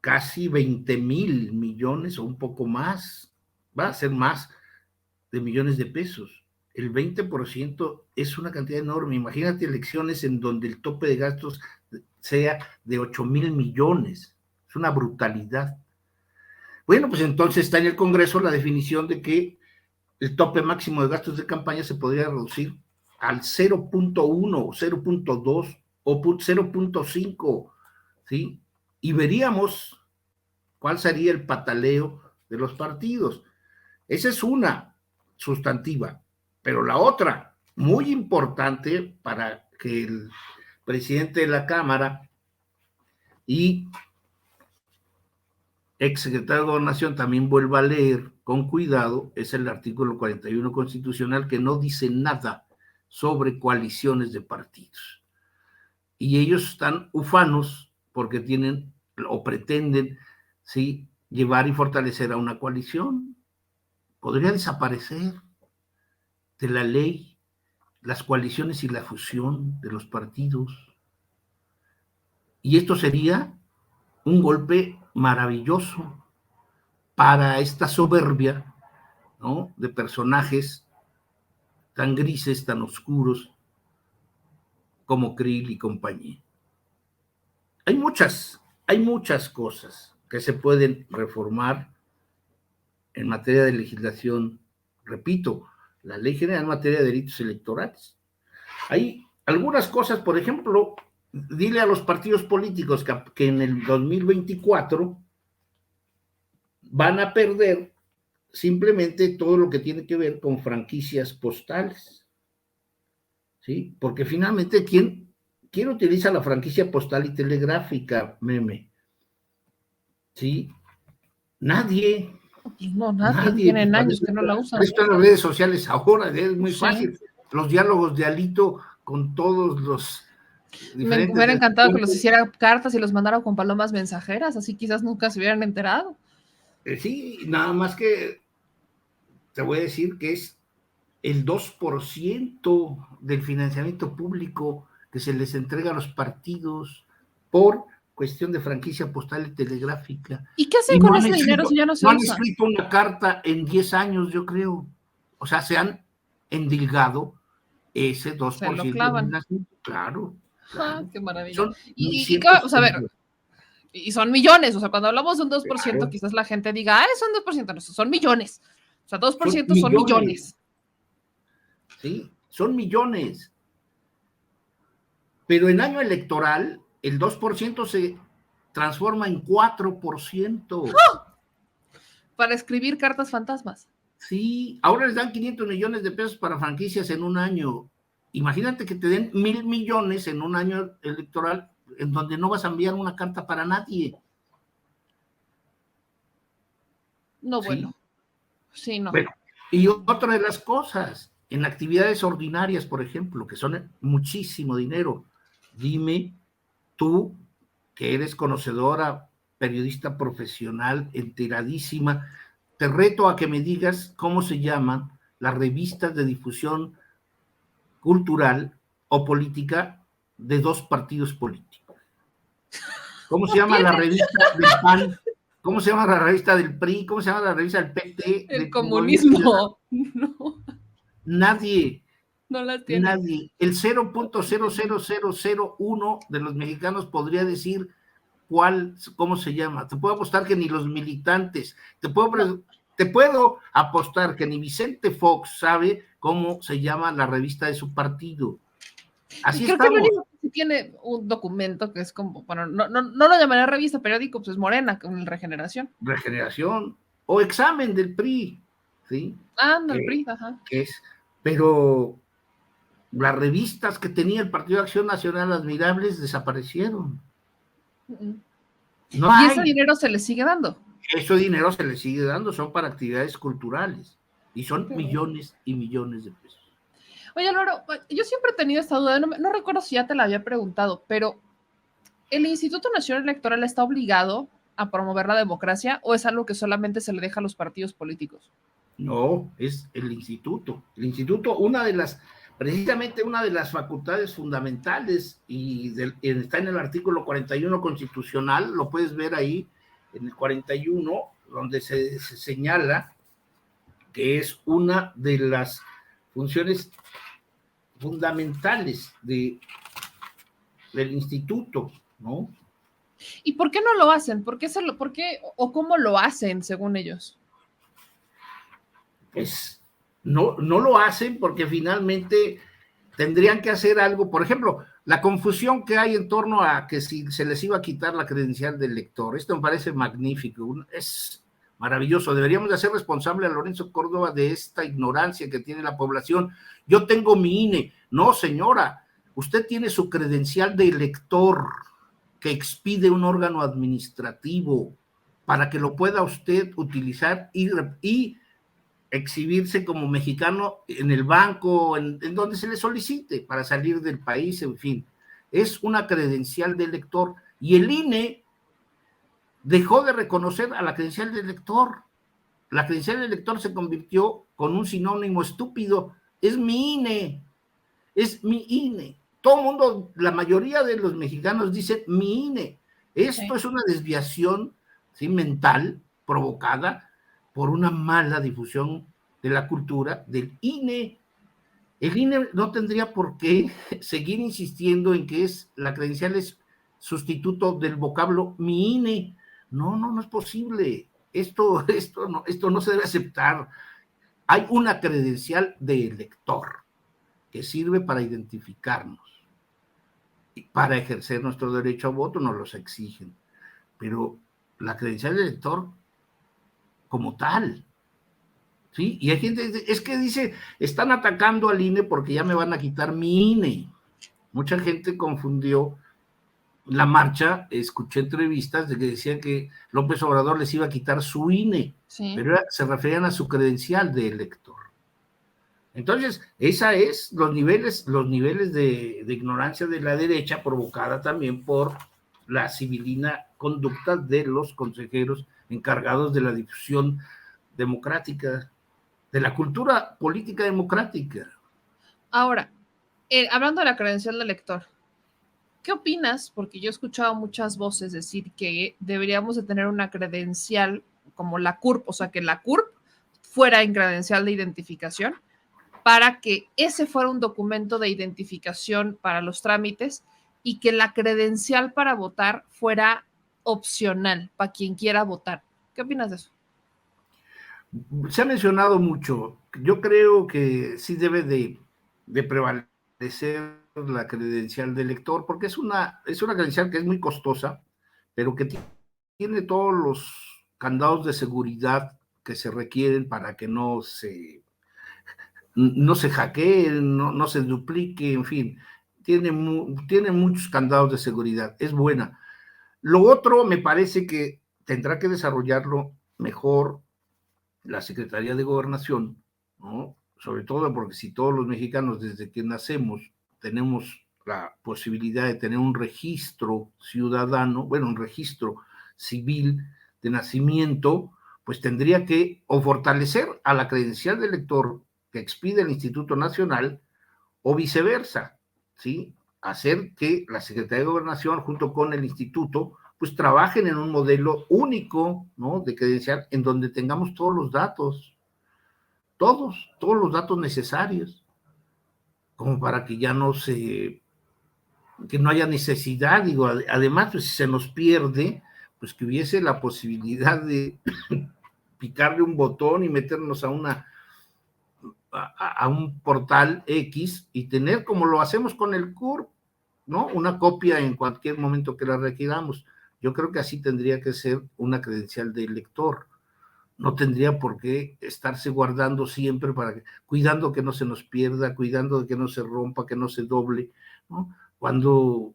casi 20,000 millones o un poco más. Va a ser más de millones de pesos. El 20% es una cantidad enorme. Imagínate elecciones en donde el tope de gastos sea de 8,000 millones. Es una brutalidad. Bueno, pues entonces está en el Congreso la definición de que el tope máximo de gastos de campaña se podría reducir al 0.1, 0.2 o 0.5, ¿sí? Y veríamos cuál sería el pataleo de los partidos. Esa es una sustantiva, pero la otra, muy importante para que el presidente de la Cámara y exsecretario de Gobernación también vuelva a leer con cuidado, es el artículo 41 constitucional, que no dice nada sobre coaliciones de partidos. Y ellos están ufanos porque tienen o pretenden, ¿sí?, llevar y fortalecer a una coalición. Podría desaparecer de la ley las coaliciones y la fusión de los partidos. Y esto sería un golpe maravilloso para esta soberbia, ¿no?, de personajes tan grises, tan oscuros como Krill y compañía. Hay muchas cosas que se pueden reformar en materia de legislación. Repito, la Ley General en materia de delitos electorales. Hay algunas cosas, por ejemplo, dile a los partidos políticos que en el 2024 van a perder simplemente todo lo que tiene que ver con franquicias postales, ¿sí? Porque finalmente, ¿quién utiliza la franquicia postal y telegráfica, meme? ¿Sí? Nadie. Pues no, nadie. Tienen años que no la usan. Esto en las redes sociales ahora es muy Sí. fácil. Los diálogos de Alito con todos los Me hubiera encantado que los hiciera cartas y los mandara con palomas mensajeras, así quizás nunca se hubieran enterado. Sí, nada más que te voy a decir que es el 2% del financiamiento público que se les entrega a los partidos por cuestión de franquicia postal y telegráfica. ¿Y qué hacen con ese dinero si ya no se usa? No han escrito una carta en 10 años, yo creo. O sea, se han endilgado ese 2%. Se lo clavan. Claro. Ah, qué maravilla. Son o sea, a ver, y son millones. O sea, cuando hablamos de un 2%, claro, quizás la gente diga, son 2%, no, son millones. O sea, 2% son millones. Sí, son millones. Pero en año electoral, el 2% se transforma en 4%. ¡Oh! Para escribir cartas fantasmas. Sí, ahora les dan 500 millones de pesos para franquicias en un año. Imagínate que te den 1,000 millones en un año electoral en donde no vas a enviar una carta para nadie. No, bueno. Sí, no. Bueno, y otra de las cosas, en actividades ordinarias, por ejemplo, que son muchísimo dinero, dime tú, que eres conocedora, periodista profesional, enteradísima, te reto a que me digas cómo se llaman las revistas de difusión cultural o política de dos partidos políticos. ¿Cómo se llama la revista del PAN? ¿Cómo se llama la revista del PRI? ¿Cómo se llama la revista del PT? El comunismo. No. Nadie. No las tiene. Nadie. El 0.00001 de los mexicanos podría decir cómo se llama. Te puedo apostar que ni los militantes. Te puedo apostar que ni Vicente Fox sabe cómo se llama la revista de su partido. Así creo estamos. Que lo único que tiene un documento que es como, bueno, no lo llamaría revista, periódico, pues es Morena, con Regeneración. Regeneración o examen del PRI, ¿sí? El PRI, ajá. Pero las revistas que tenía el Partido de Acción Nacional admirables desaparecieron. No hay. Ese dinero se le sigue dando. Ese dinero se le sigue dando, son para actividades culturales y son millones y millones de pesos. Oye, Álvaro, yo siempre he tenido esta duda, no recuerdo si ya te la había preguntado, pero ¿el Instituto Nacional Electoral está obligado a promover la democracia o es algo que solamente se le deja a los partidos políticos? No, es el instituto. El instituto, precisamente una de las facultades fundamentales, y está en el artículo 41 constitucional, lo puedes ver ahí, en el 41, donde se señala que es una de las funciones fundamentales del instituto, ¿no? ¿Y por qué no lo hacen? ¿Por qué o cómo lo hacen, según ellos? Pues no lo hacen porque finalmente tendrían que hacer algo. Por ejemplo, la confusión que hay en torno a que si se les iba a quitar la credencial del lector. Esto me parece magnífico, es maravilloso. Deberíamos de hacer responsable a Lorenzo Córdoba de esta ignorancia que tiene la población. Yo tengo mi INE. No, señora, usted tiene su credencial de elector que expide un órgano administrativo para que lo pueda usted utilizar y exhibirse como mexicano en el banco, en donde se le solicite para salir del país, en fin. Es una credencial de elector y el INE dejó de reconocer a la credencial de elector. La credencial de elector se convirtió con un sinónimo estúpido. Es mi INE, es mi INE. Todo el mundo, la mayoría de los mexicanos dicen mi INE. Esto es una desviación, ¿sí?, mental provocada por una mala difusión de la cultura del INE. El INE no tendría por qué seguir insistiendo en que la credencial es sustituto del vocablo mi INE. No es posible. Esto no se debe aceptar. Hay una credencial de elector que sirve para identificarnos y para ejercer nuestro derecho a voto, nos los exigen. Pero la credencial de elector como tal, ¿sí? Y hay gente, es que dice, están atacando al INE porque ya me van a quitar mi INE. Mucha gente confundió la marcha, escuché entrevistas de que decían que López Obrador les iba a quitar su INE, sí, pero se referían a su credencial de elector. Entonces, esa es los niveles de ignorancia de la derecha, provocada también por la civilina conducta de los consejeros encargados de la difusión democrática, de la cultura política democrática. Ahora, hablando de la credencial de elector, ¿qué opinas? Porque yo he escuchado muchas voces decir que deberíamos de tener una credencial como la CURP, o sea, que la CURP fuera en credencial de identificación para que ese fuera un documento de identificación para los trámites y que la credencial para votar fuera opcional para quien quiera votar. ¿Qué opinas de eso? Se ha mencionado mucho. Yo creo que sí debe de prevalecer la credencial de elector, porque es una credencial que es muy costosa, pero que tiene todos los candados de seguridad que se requieren para que no se hackee, no se duplique, en fin, tiene muchos candados de seguridad, es buena. Lo otro me parece que tendrá que desarrollarlo mejor la Secretaría de Gobernación, ¿no? Sobre todo porque si todos los mexicanos desde que nacemos tenemos la posibilidad de tener un registro ciudadano, bueno, un registro civil de nacimiento, pues tendría que o fortalecer a la credencial de elector que expide el Instituto Nacional o viceversa, ¿sí? Hacer que la Secretaría de Gobernación junto con el Instituto pues trabajen en un modelo único, ¿no?, de credencial en donde tengamos todos los datos, todos los datos necesarios, como para que ya que no haya necesidad, digo, además, pues si se nos pierde, pues que hubiese la posibilidad de picarle un botón y meternos a un portal X y tener, como lo hacemos con el CURP, ¿no?, una copia en cualquier momento que la requiramos. Yo creo que así tendría que ser una credencial de elector. No tendría por qué estarse guardando siempre cuidando que no se nos pierda, cuidando de que no se rompa, que no se doble, ¿no? Cuando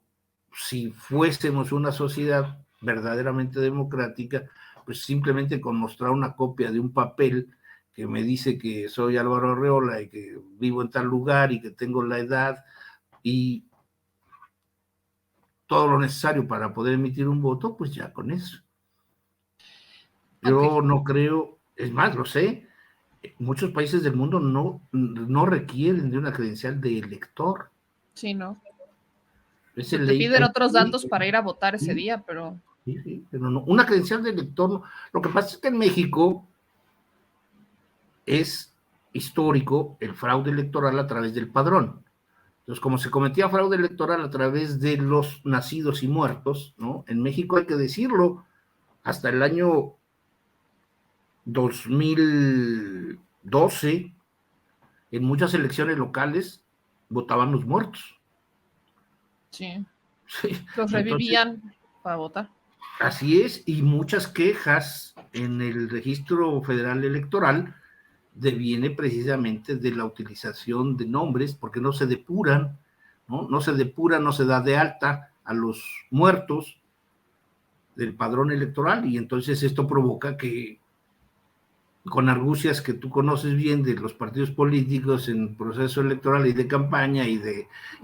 si fuésemos una sociedad verdaderamente democrática, pues simplemente con mostrar una copia de un papel que me dice que soy Álvaro Arreola y que vivo en tal lugar y que tengo la edad y todo lo necesario para poder emitir un voto, pues ya con eso. Yo no creo, es más, lo sé, muchos países del mundo no requieren de una credencial de elector. Sí, ¿no? Te piden otros datos para ir a votar ese día, pero... Sí, pero no, una credencial de elector no. Lo que pasa es que en México es histórico el fraude electoral a través del padrón. Entonces, como se cometía fraude electoral a través de los nacidos y muertos, ¿no? En México, hay que decirlo, hasta el año 2012, en muchas elecciones locales, votaban los muertos. Sí. Los revivían para votar. Así es, y muchas quejas en el Registro Federal Electoral deviene precisamente de la utilización de nombres, porque no se depuran, no se da de alta a los muertos del padrón electoral, y entonces esto provoca que con argucias que tú conoces bien de los partidos políticos en proceso electoral y de campaña y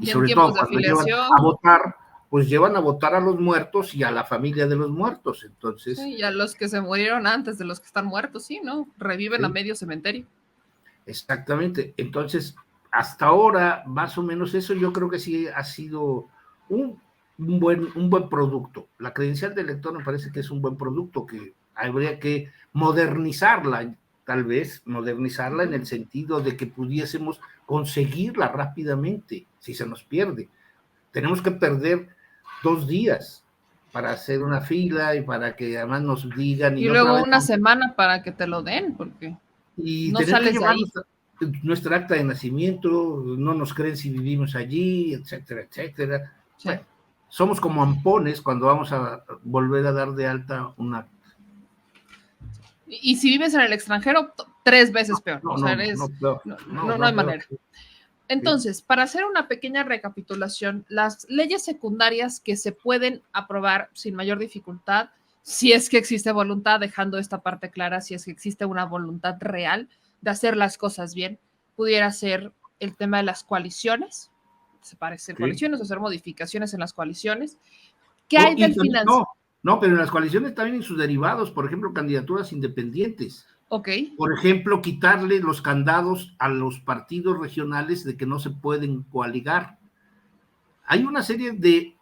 sobre todo cuando llevan a votar, pues llevan a votar a los muertos y a la familia de los muertos. Entonces, sí, y a los que se murieron antes de los que están muertos, sí, ¿no? Reviven a medio cementerio. Exactamente. Entonces, hasta ahora, más o menos eso yo creo que sí ha sido un buen producto. La credencial de elector me parece que es un buen producto, que habría que modernizarla, tal vez, modernizarla en el sentido de que pudiésemos conseguirla rápidamente, si se nos pierde. Tenemos que perder 2 días para hacer una fila y para que además nos digan. Y luego una semana para que te lo den, porque y no tener sales que llevar de ahí. Nuestra acta de nacimiento, no nos creen si vivimos allí, etcétera, etcétera. Sí. Bueno, somos como ampones cuando vamos a volver a dar de alta una. Y si vives en el extranjero, 3 veces peor. No, o sea, no hay manera. Entonces, para hacer una pequeña recapitulación, las leyes secundarias que se pueden aprobar sin mayor dificultad, si es que existe voluntad, dejando esta parte clara, si es que existe una voluntad real de hacer las cosas bien, pudiera ser el tema de las coaliciones, coaliciones, hacer modificaciones en las coaliciones. ¿Qué hay del financiamiento? No, pero en las coaliciones también en sus derivados, por ejemplo, candidaturas independientes. Okay. Por ejemplo, quitarle los candados a los partidos regionales de que no se pueden coaligar. Hay una serie de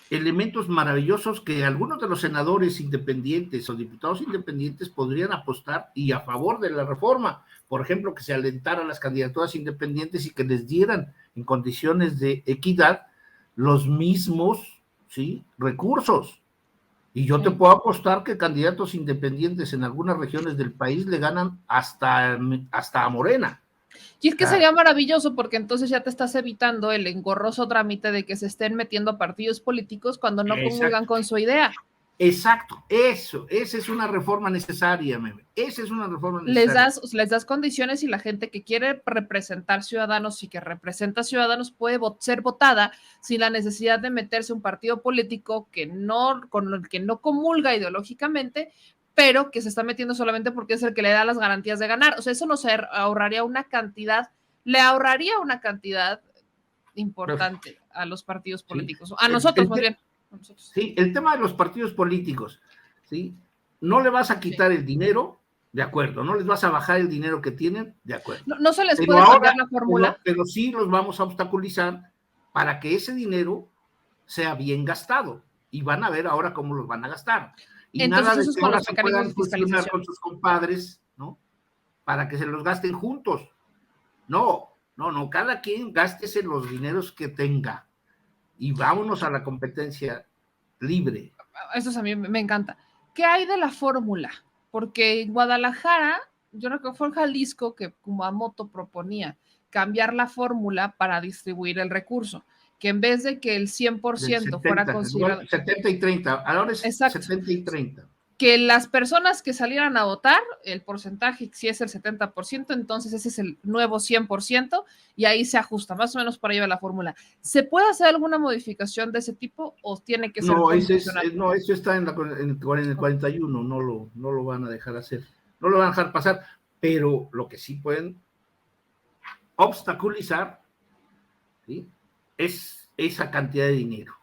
elementos maravillosos que algunos de los senadores independientes o diputados independientes podrían apostar y a favor de la reforma. Por ejemplo, que se alentaran las candidaturas independientes y que les dieran en condiciones de equidad los mismos, ¿sí?, recursos. Y yo te puedo apostar que candidatos independientes en algunas regiones del país le ganan hasta a Morena. Y es que sería maravilloso porque entonces ya te estás evitando el engorroso trámite de que se estén metiendo partidos políticos cuando no comulgan con su idea. Exacto, esa es una reforma necesaria, meme. Esa es una reforma necesaria. Les das condiciones y la gente que quiere representar ciudadanos y que representa ciudadanos puede ser votada sin la necesidad de meterse un partido político con el que no comulga ideológicamente, pero que se está metiendo solamente porque es el que le da las garantías de ganar. O sea, eso nos ahorraría una cantidad importante a los partidos políticos. Sí. A nosotros, más bien. Sí, el tema de los partidos políticos, ¿sí? No le vas a quitar el dinero, de acuerdo, no les vas a bajar el dinero que tienen, de acuerdo. No se les puede cambiar la fórmula. Pero sí los vamos a obstaculizar para que ese dinero sea bien gastado. Y van a ver ahora cómo los van a gastar. Y entonces, nada de que ahora se puedan fusionar con sus compadres, ¿no? Para que se los gasten juntos. No, cada quien gástese los dineros que tenga. Y vámonos a la competencia libre. Eso a mí me encanta. ¿Qué hay de la fórmula? Porque en Guadalajara, yo creo que fue en Jalisco que Kumamoto proponía cambiar la fórmula para distribuir el recurso, que en vez de que el 100% fuera considerado... 70 y 30, ahora es 70 y 30. Que las personas que salieran a votar, el porcentaje, si es el 70%, entonces ese es el nuevo 100% y ahí se ajusta, más o menos por ahí va la fórmula. ¿Se puede hacer alguna modificación de ese tipo o tiene que ser constitucional? No, eso está en el 41, no lo van a dejar hacer, no lo van a dejar pasar, pero lo que sí pueden obstaculizar, ¿sí?, es esa cantidad de dinero,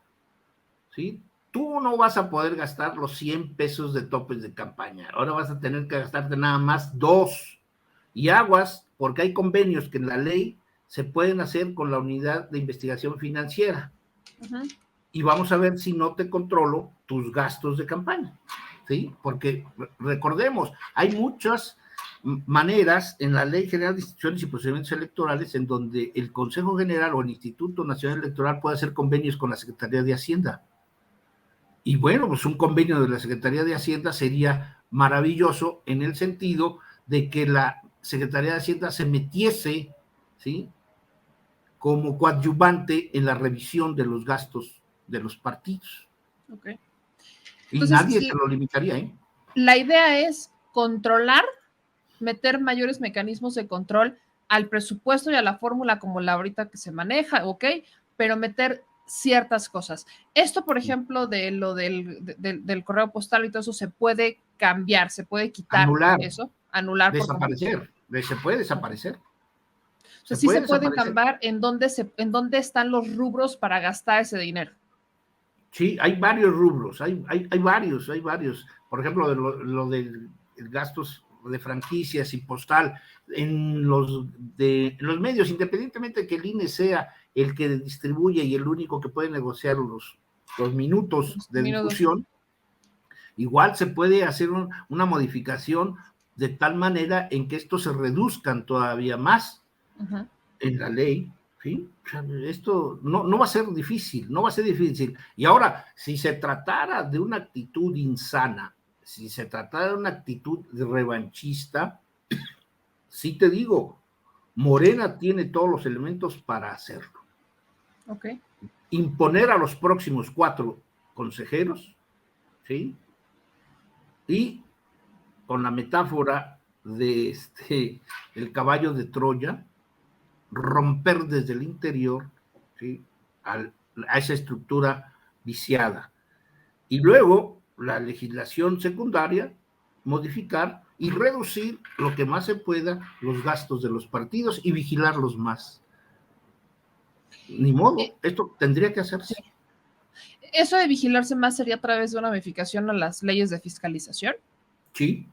¿sí? Tú no vas a poder gastar los 100 pesos de topes de campaña. Ahora vas a tener que gastarte nada más 2. Y aguas, porque hay convenios que en la ley se pueden hacer con la unidad de investigación financiera. Uh-huh. Y vamos a ver si no te controlo tus gastos de campaña, ¿sí? Porque recordemos, hay muchas maneras en la Ley General de Instituciones y Procedimientos Electorales en donde el Consejo General o el Instituto Nacional Electoral puede hacer convenios con la Secretaría de Hacienda. Y bueno, pues un convenio de la Secretaría de Hacienda sería maravilloso en el sentido de que la Secretaría de Hacienda se metiese, ¿sí?, como coadyuvante en la revisión de los gastos de los partidos. Okay. Entonces, y nadie se lo limitaría, ¿eh? La idea es controlar, meter mayores mecanismos de control al presupuesto y a la fórmula como la ahorita que se maneja, ¿ok? Pero meter ciertas cosas. Esto, por ejemplo, del correo postal y todo eso se puede cambiar, se puede quitar anular. eso. anular por desaparecer, se puede desaparecer. O sea, sí se puede cambiar en dónde están los rubros para gastar ese dinero. Sí, hay varios rubros, hay varios. Por ejemplo, lo de gastos de franquicias y postal en los medios, independientemente de que el INE sea el que distribuye y el único que puede negociar los minutos de difusión, igual se puede hacer una modificación de tal manera en que estos se reduzcan todavía más en la ley. ¿Sí? O sea, esto no va a ser difícil, no va a ser difícil. Y ahora, si se tratara de una actitud insana, si se tratara de una actitud revanchista, sí te digo, Morena tiene todos los elementos para hacerlo. Okay. Imponer a los próximos 4 consejeros, ¿sí? Y con la metáfora de el caballo de Troya, romper desde el interior, ¿sí? a esa estructura viciada. Y luego la legislación secundaria, modificar y reducir lo que más se pueda los gastos de los partidos y vigilarlos más. Ni modo, esto tendría que hacerse. Sí. ¿Eso de vigilarse más sería a través de una modificación a las leyes de fiscalización? Sí.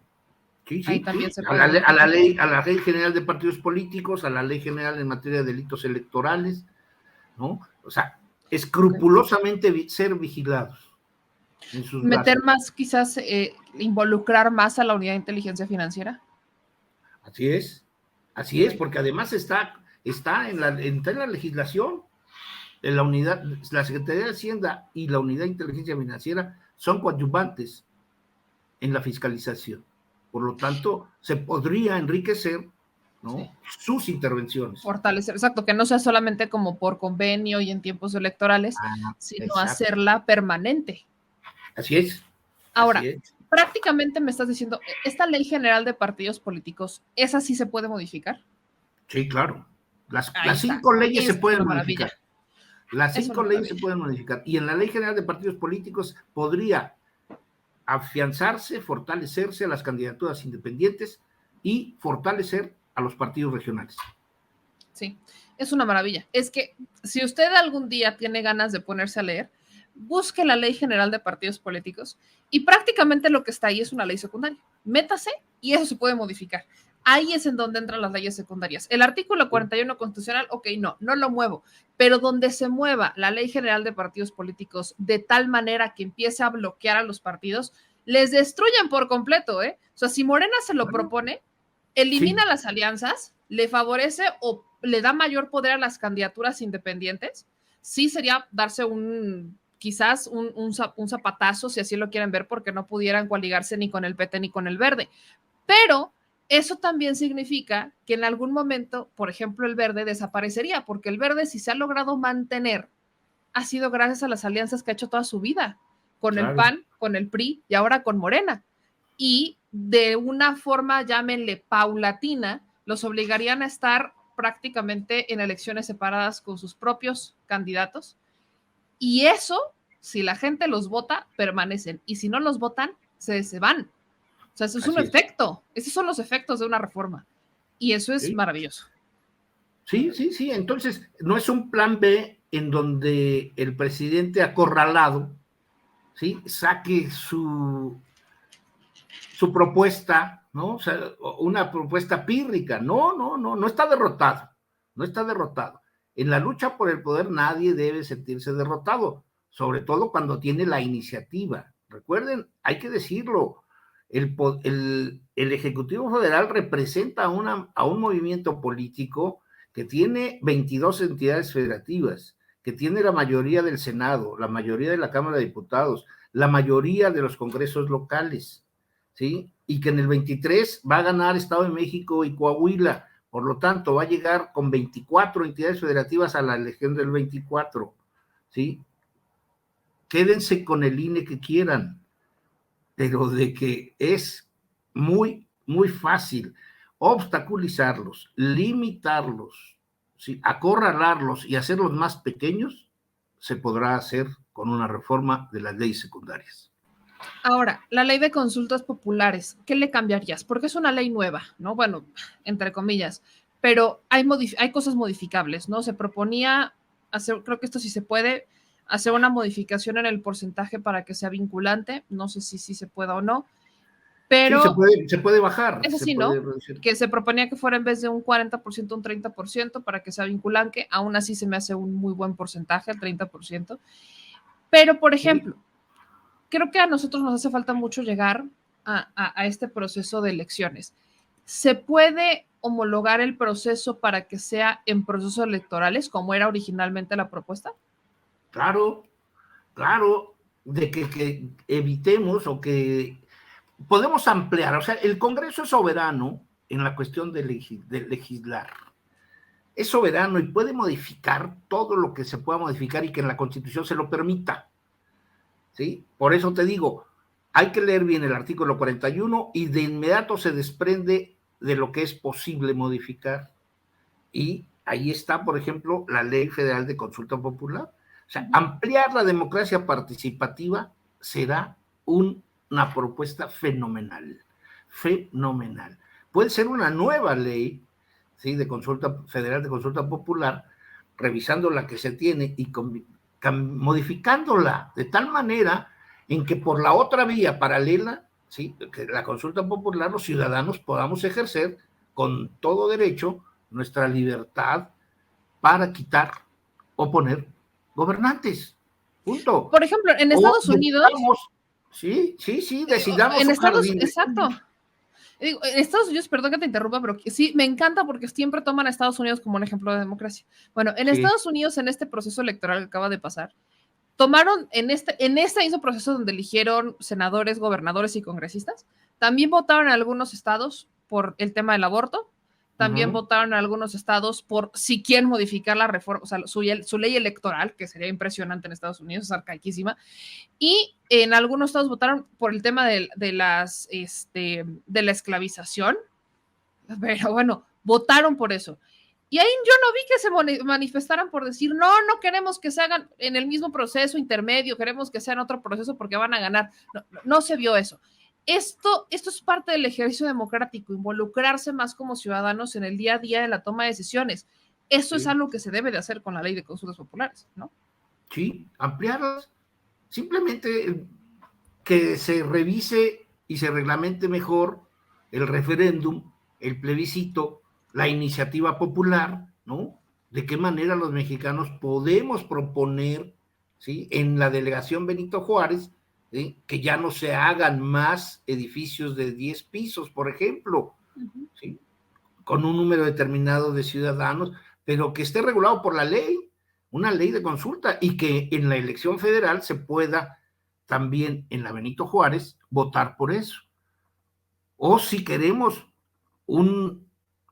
Ahí también se puede a la ley general de partidos políticos, a la ley general en materia de delitos electorales, ¿no? O sea, escrupulosamente ser vigilados en sus meter gastos. más, quizás involucrar más a la unidad de inteligencia financiera. Así es, porque además está en la legislación, en la unidad, la Secretaría de Hacienda y la unidad de inteligencia financiera son coadyuvantes en la fiscalización. Por lo tanto, se podría enriquecer, ¿no? sus intervenciones. Fortalecer, exacto, que no sea solamente como por convenio y en tiempos electorales, sino hacerla permanente. Así es. Ahora, prácticamente me estás diciendo, ¿esta ley general de partidos políticos, esa sí se puede modificar? Sí, claro. Las 5 leyes se pueden modificar. Las 5 leyes se pueden modificar. Y en la ley general de partidos políticos podría afianzarse, fortalecerse a las candidaturas independientes y fortalecer a los partidos regionales. Sí, es una maravilla. Es que si usted algún día tiene ganas de ponerse a leer, busque la Ley General de Partidos Políticos y prácticamente lo que está ahí es una ley secundaria. Métase y eso se puede modificar. Ahí es en donde entran las leyes secundarias. El artículo 41 constitucional, ok, no lo muevo, pero donde se mueva la Ley General de Partidos Políticos de tal manera que empiece a bloquear a los partidos, les destruyen por completo, ¿eh? O sea, si Morena se lo propone, elimina las alianzas, le favorece o le da mayor poder a las candidaturas independientes, sí sería darse quizás un zapatazo, si así lo quieren ver, porque no pudieran coaligarse ni con el PT ni con el Verde. Pero eso también significa que en algún momento, por ejemplo, el Verde desaparecería, porque el Verde, si se ha logrado mantener, ha sido gracias a las alianzas que ha hecho toda su vida, con el PAN, con el PRI y ahora con Morena. Y de una forma, llámenle paulatina, los obligarían a estar prácticamente en elecciones separadas con sus propios candidatos. Y eso, si la gente los vota, permanecen. Y si no los votan, se van. O sea, eso es un efecto. Esos son los efectos de una reforma. Y eso es maravilloso. Sí. Entonces, no es un plan B en donde el presidente acorralado, ¿sí? saque su propuesta, ¿no? O sea, una propuesta pírrica. No está derrotado. No está derrotado. En la lucha por el poder nadie debe sentirse derrotado, sobre todo cuando tiene la iniciativa. Recuerden, hay que decirlo, el Ejecutivo Federal representa a un movimiento político que tiene 22 entidades federativas, que tiene la mayoría del Senado, la mayoría de la Cámara de Diputados, la mayoría de los congresos locales, ¿sí? Y que en el 23 va a ganar Estado de México y Coahuila. Por lo tanto, va a llegar con 24 entidades federativas a la elección del 24, ¿sí? Quédense con el INE que quieran, pero de que es muy, muy fácil obstaculizarlos, limitarlos, ¿sí? acorralarlos y hacerlos más pequeños, se podrá hacer con una reforma de las leyes secundarias. Ahora, la ley de consultas populares, ¿qué le cambiarías? Porque es una ley nueva, ¿no? Bueno, entre comillas, pero hay cosas modificables, ¿no? Se proponía hacer, creo que esto sí se puede, hacer una modificación en el porcentaje para que sea vinculante, no sé si se pueda o no, Sí, pero se puede bajar, es se así, puede ¿no? reducir. Que se proponía que fuera en vez de un 40%, un 30% para que sea vinculante, aún así se me hace un muy buen porcentaje, el 30%. Pero, por Sí, ejemplo, creo que a nosotros nos hace falta mucho llegar a este proceso de elecciones. ¿Se puede homologar el proceso para que sea en procesos electorales, como era originalmente la propuesta? claro, claro, de que evitemos o que podemos ampliar, o sea, el Congreso es soberano en la cuestión de legislar. Es soberano y puede modificar todo lo que se pueda modificar y que en la Constitución se lo permita. ¿Sí? Por eso te digo, hay que leer bien el artículo 41 y de inmediato se desprende de lo que es posible modificar. Y ahí está, por ejemplo, la Ley Federal de Consulta Popular. O sea, ampliar la democracia participativa será una propuesta fenomenal, fenomenal. Puede ser una nueva ley, ¿sí? De consulta federal de consulta popular, revisando la que se tiene y modificándola de tal manera en que por la otra vía paralela, ¿sí? Que la consulta popular, los ciudadanos podamos ejercer con todo derecho nuestra libertad para quitar o poner gobernantes. Punto. Por ejemplo, en O Estados Unidos, decidamos, sí, decidamos en un Estados, jardín. exacto. En Estados Unidos, perdón que te interrumpa, pero sí, me encanta porque siempre toman a Estados Unidos como un ejemplo de democracia. Bueno, en Sí, Estados Unidos, en este proceso electoral que acaba de pasar, tomaron en este mismo proceso donde eligieron senadores, gobernadores y congresistas, también votaron en algunos estados por el tema del aborto, también votaron en algunos estados por si quieren modificar la reforma, o sea, su ley electoral, que sería impresionante en Estados Unidos, es arcaiquísima, y en algunos estados votaron por el tema de la esclavización, pero bueno, votaron por eso. Y ahí yo no vi que se manifestaran por decir, no, no queremos que se hagan en el mismo proceso intermedio, queremos que sea en otro proceso porque van a ganar. No, no se vio eso. Esto es parte del ejercicio democrático, involucrarse más como ciudadanos en el día a día de la toma de decisiones. Eso es sí, algo que se debe de hacer con la ley de consultas populares, ¿no? sí, ampliarlas. Simplemente que se revise y se reglamente mejor el referéndum, el plebiscito, la iniciativa popular, ¿no? De qué manera los mexicanos podemos proponer, ¿sí? En la delegación Benito Juárez, ¿sí? Que ya no se hagan más edificios de 10 pisos, por ejemplo, ¿sí? Con un número determinado de ciudadanos, pero que esté regulado por la ley, una ley de consulta, y que en la elección federal se pueda también en la Benito Juárez votar por eso. O si queremos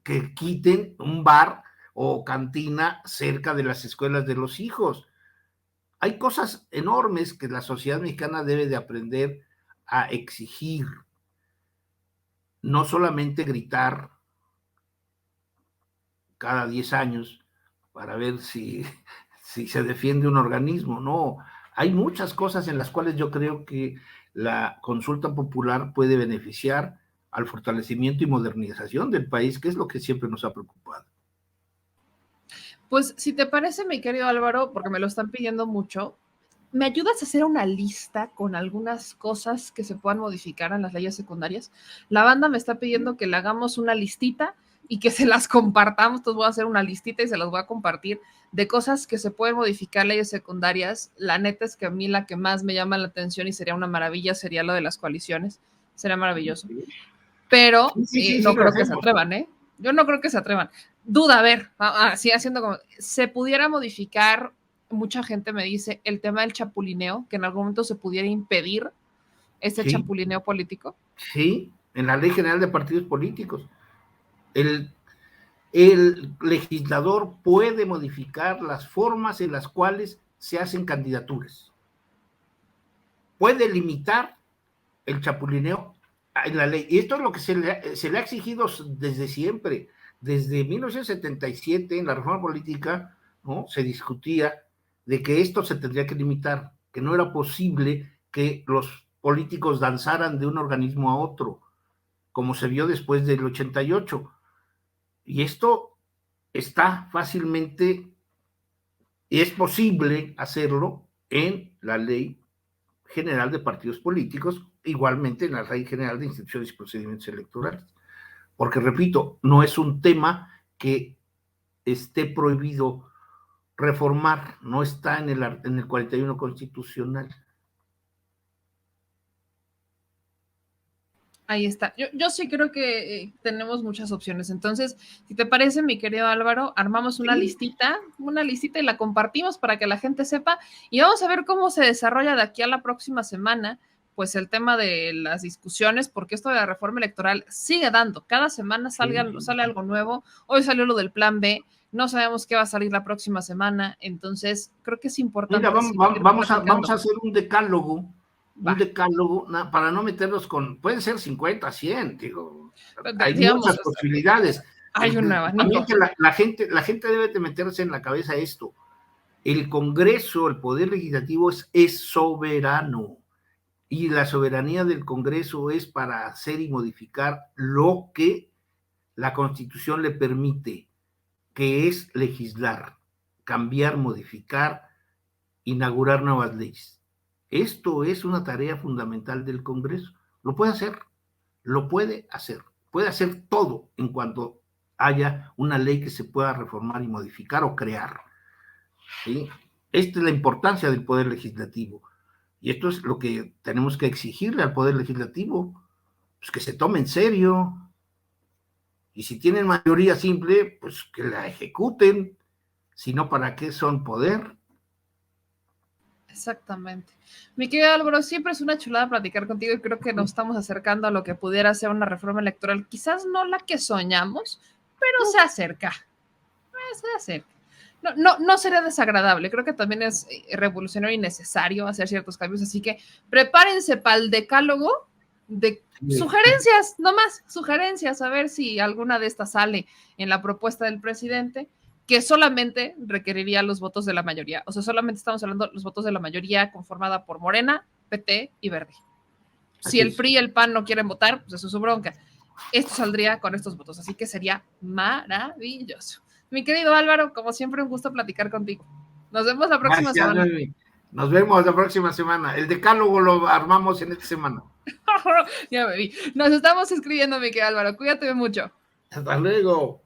que quiten un bar o cantina cerca de las escuelas de los hijos. Hay cosas enormes que la sociedad mexicana debe de aprender a exigir, no solamente gritar cada 10 años para ver si se defiende un organismo, no. Hay muchas cosas en las cuales yo creo que la consulta popular puede beneficiar al fortalecimiento y modernización del país, que es lo que siempre nos ha preocupado. Pues si te parece, mi querido Álvaro, porque me lo están pidiendo mucho, ¿me ayudas a hacer una lista con algunas cosas que se puedan modificar en las leyes secundarias? La banda me está pidiendo que le hagamos una listita y que se las compartamos. Entonces voy a hacer una listita y se las voy a compartir de cosas que se pueden modificar en leyes secundarias. La neta es que a mí la que más me llama la atención y sería una maravilla sería lo de las coaliciones. Sería maravilloso. Pero Sí, no lo creo que se hacemos. atrevan, ¿eh? Yo no creo que se atrevan. Duda, a ver, así haciendo como, se pudiera modificar, mucha gente me dice, el tema del chapulineo, que en algún momento se pudiera impedir ese Sí, chapulineo político. sí, en la Ley General de Partidos Políticos. El, el legislador puede modificar las formas en las cuales se hacen candidaturas. Puede limitar el chapulineo en la ley. Y esto es lo que se le ha exigido desde siempre. Desde 1977, en la reforma política, ¿no? Se discutía de que esto se tendría que limitar, que no era posible que los políticos danzaran de un organismo a otro, como se vio después del 88. Y esto está fácilmente, y es posible hacerlo en la Ley General de Partidos Políticos, igualmente en la Ley General de Instituciones y Procedimientos Electorales. Porque, repito, no es un tema que esté prohibido reformar, no está en el 41 constitucional. Ahí está. Yo sí creo que tenemos muchas opciones. Entonces, si te parece, mi querido Álvaro, armamos una listita y la compartimos para que la gente sepa y vamos a ver cómo se desarrolla de aquí a la próxima semana, pues el tema de las discusiones, porque esto de la reforma electoral sigue dando. Cada semana sale algo nuevo. Hoy salió lo del plan B. No sabemos qué va a salir la próxima semana. Entonces, creo que es importante. Mira, vamos a hacer un decálogo. Un decálogo, para no meterlos pueden ser 50, 100, digo, hay muchas posibilidades. Hay un abanico. La gente debe de meterse en la cabeza esto. El Congreso, el Poder Legislativo es soberano, y la soberanía del Congreso es para hacer y modificar lo que la Constitución le permite, que es legislar, cambiar, modificar, inaugurar nuevas leyes. Esto es una tarea fundamental del Congreso. Lo puede hacer todo en cuanto haya una ley que se pueda reformar y modificar o crear. ¿Sí? Esta es la importancia del Poder Legislativo. Y esto es lo que tenemos que exigirle al Poder Legislativo, pues que se tome en serio. Y si tienen mayoría simple, pues que la ejecuten. Si no, ¿para qué son poder? Exactamente. Mi querido Álvaro, siempre es una chulada platicar contigo y creo que nos estamos acercando a lo que pudiera ser una reforma electoral, quizás no la que soñamos, pero se acerca. No sería desagradable, creo que también es revolucionario y necesario hacer ciertos cambios, así que prepárense para el decálogo de sugerencias, sugerencias, a ver si alguna de estas sale en la propuesta del presidente, que solamente requeriría los votos de la mayoría. O sea, solamente estamos hablando de los votos de la mayoría conformada por Morena, PT y Verde. Si el PRI y el PAN no quieren votar, pues eso es su bronca. Esto saldría con estos votos, así que sería maravilloso. Mi querido Álvaro, como siempre, un gusto platicar contigo. Nos vemos la próxima semana. Nos vemos la próxima semana. El decálogo lo armamos en esta semana. Ya me vi. Nos estamos escribiendo, mi querido Álvaro. Cuídate mucho. Hasta luego.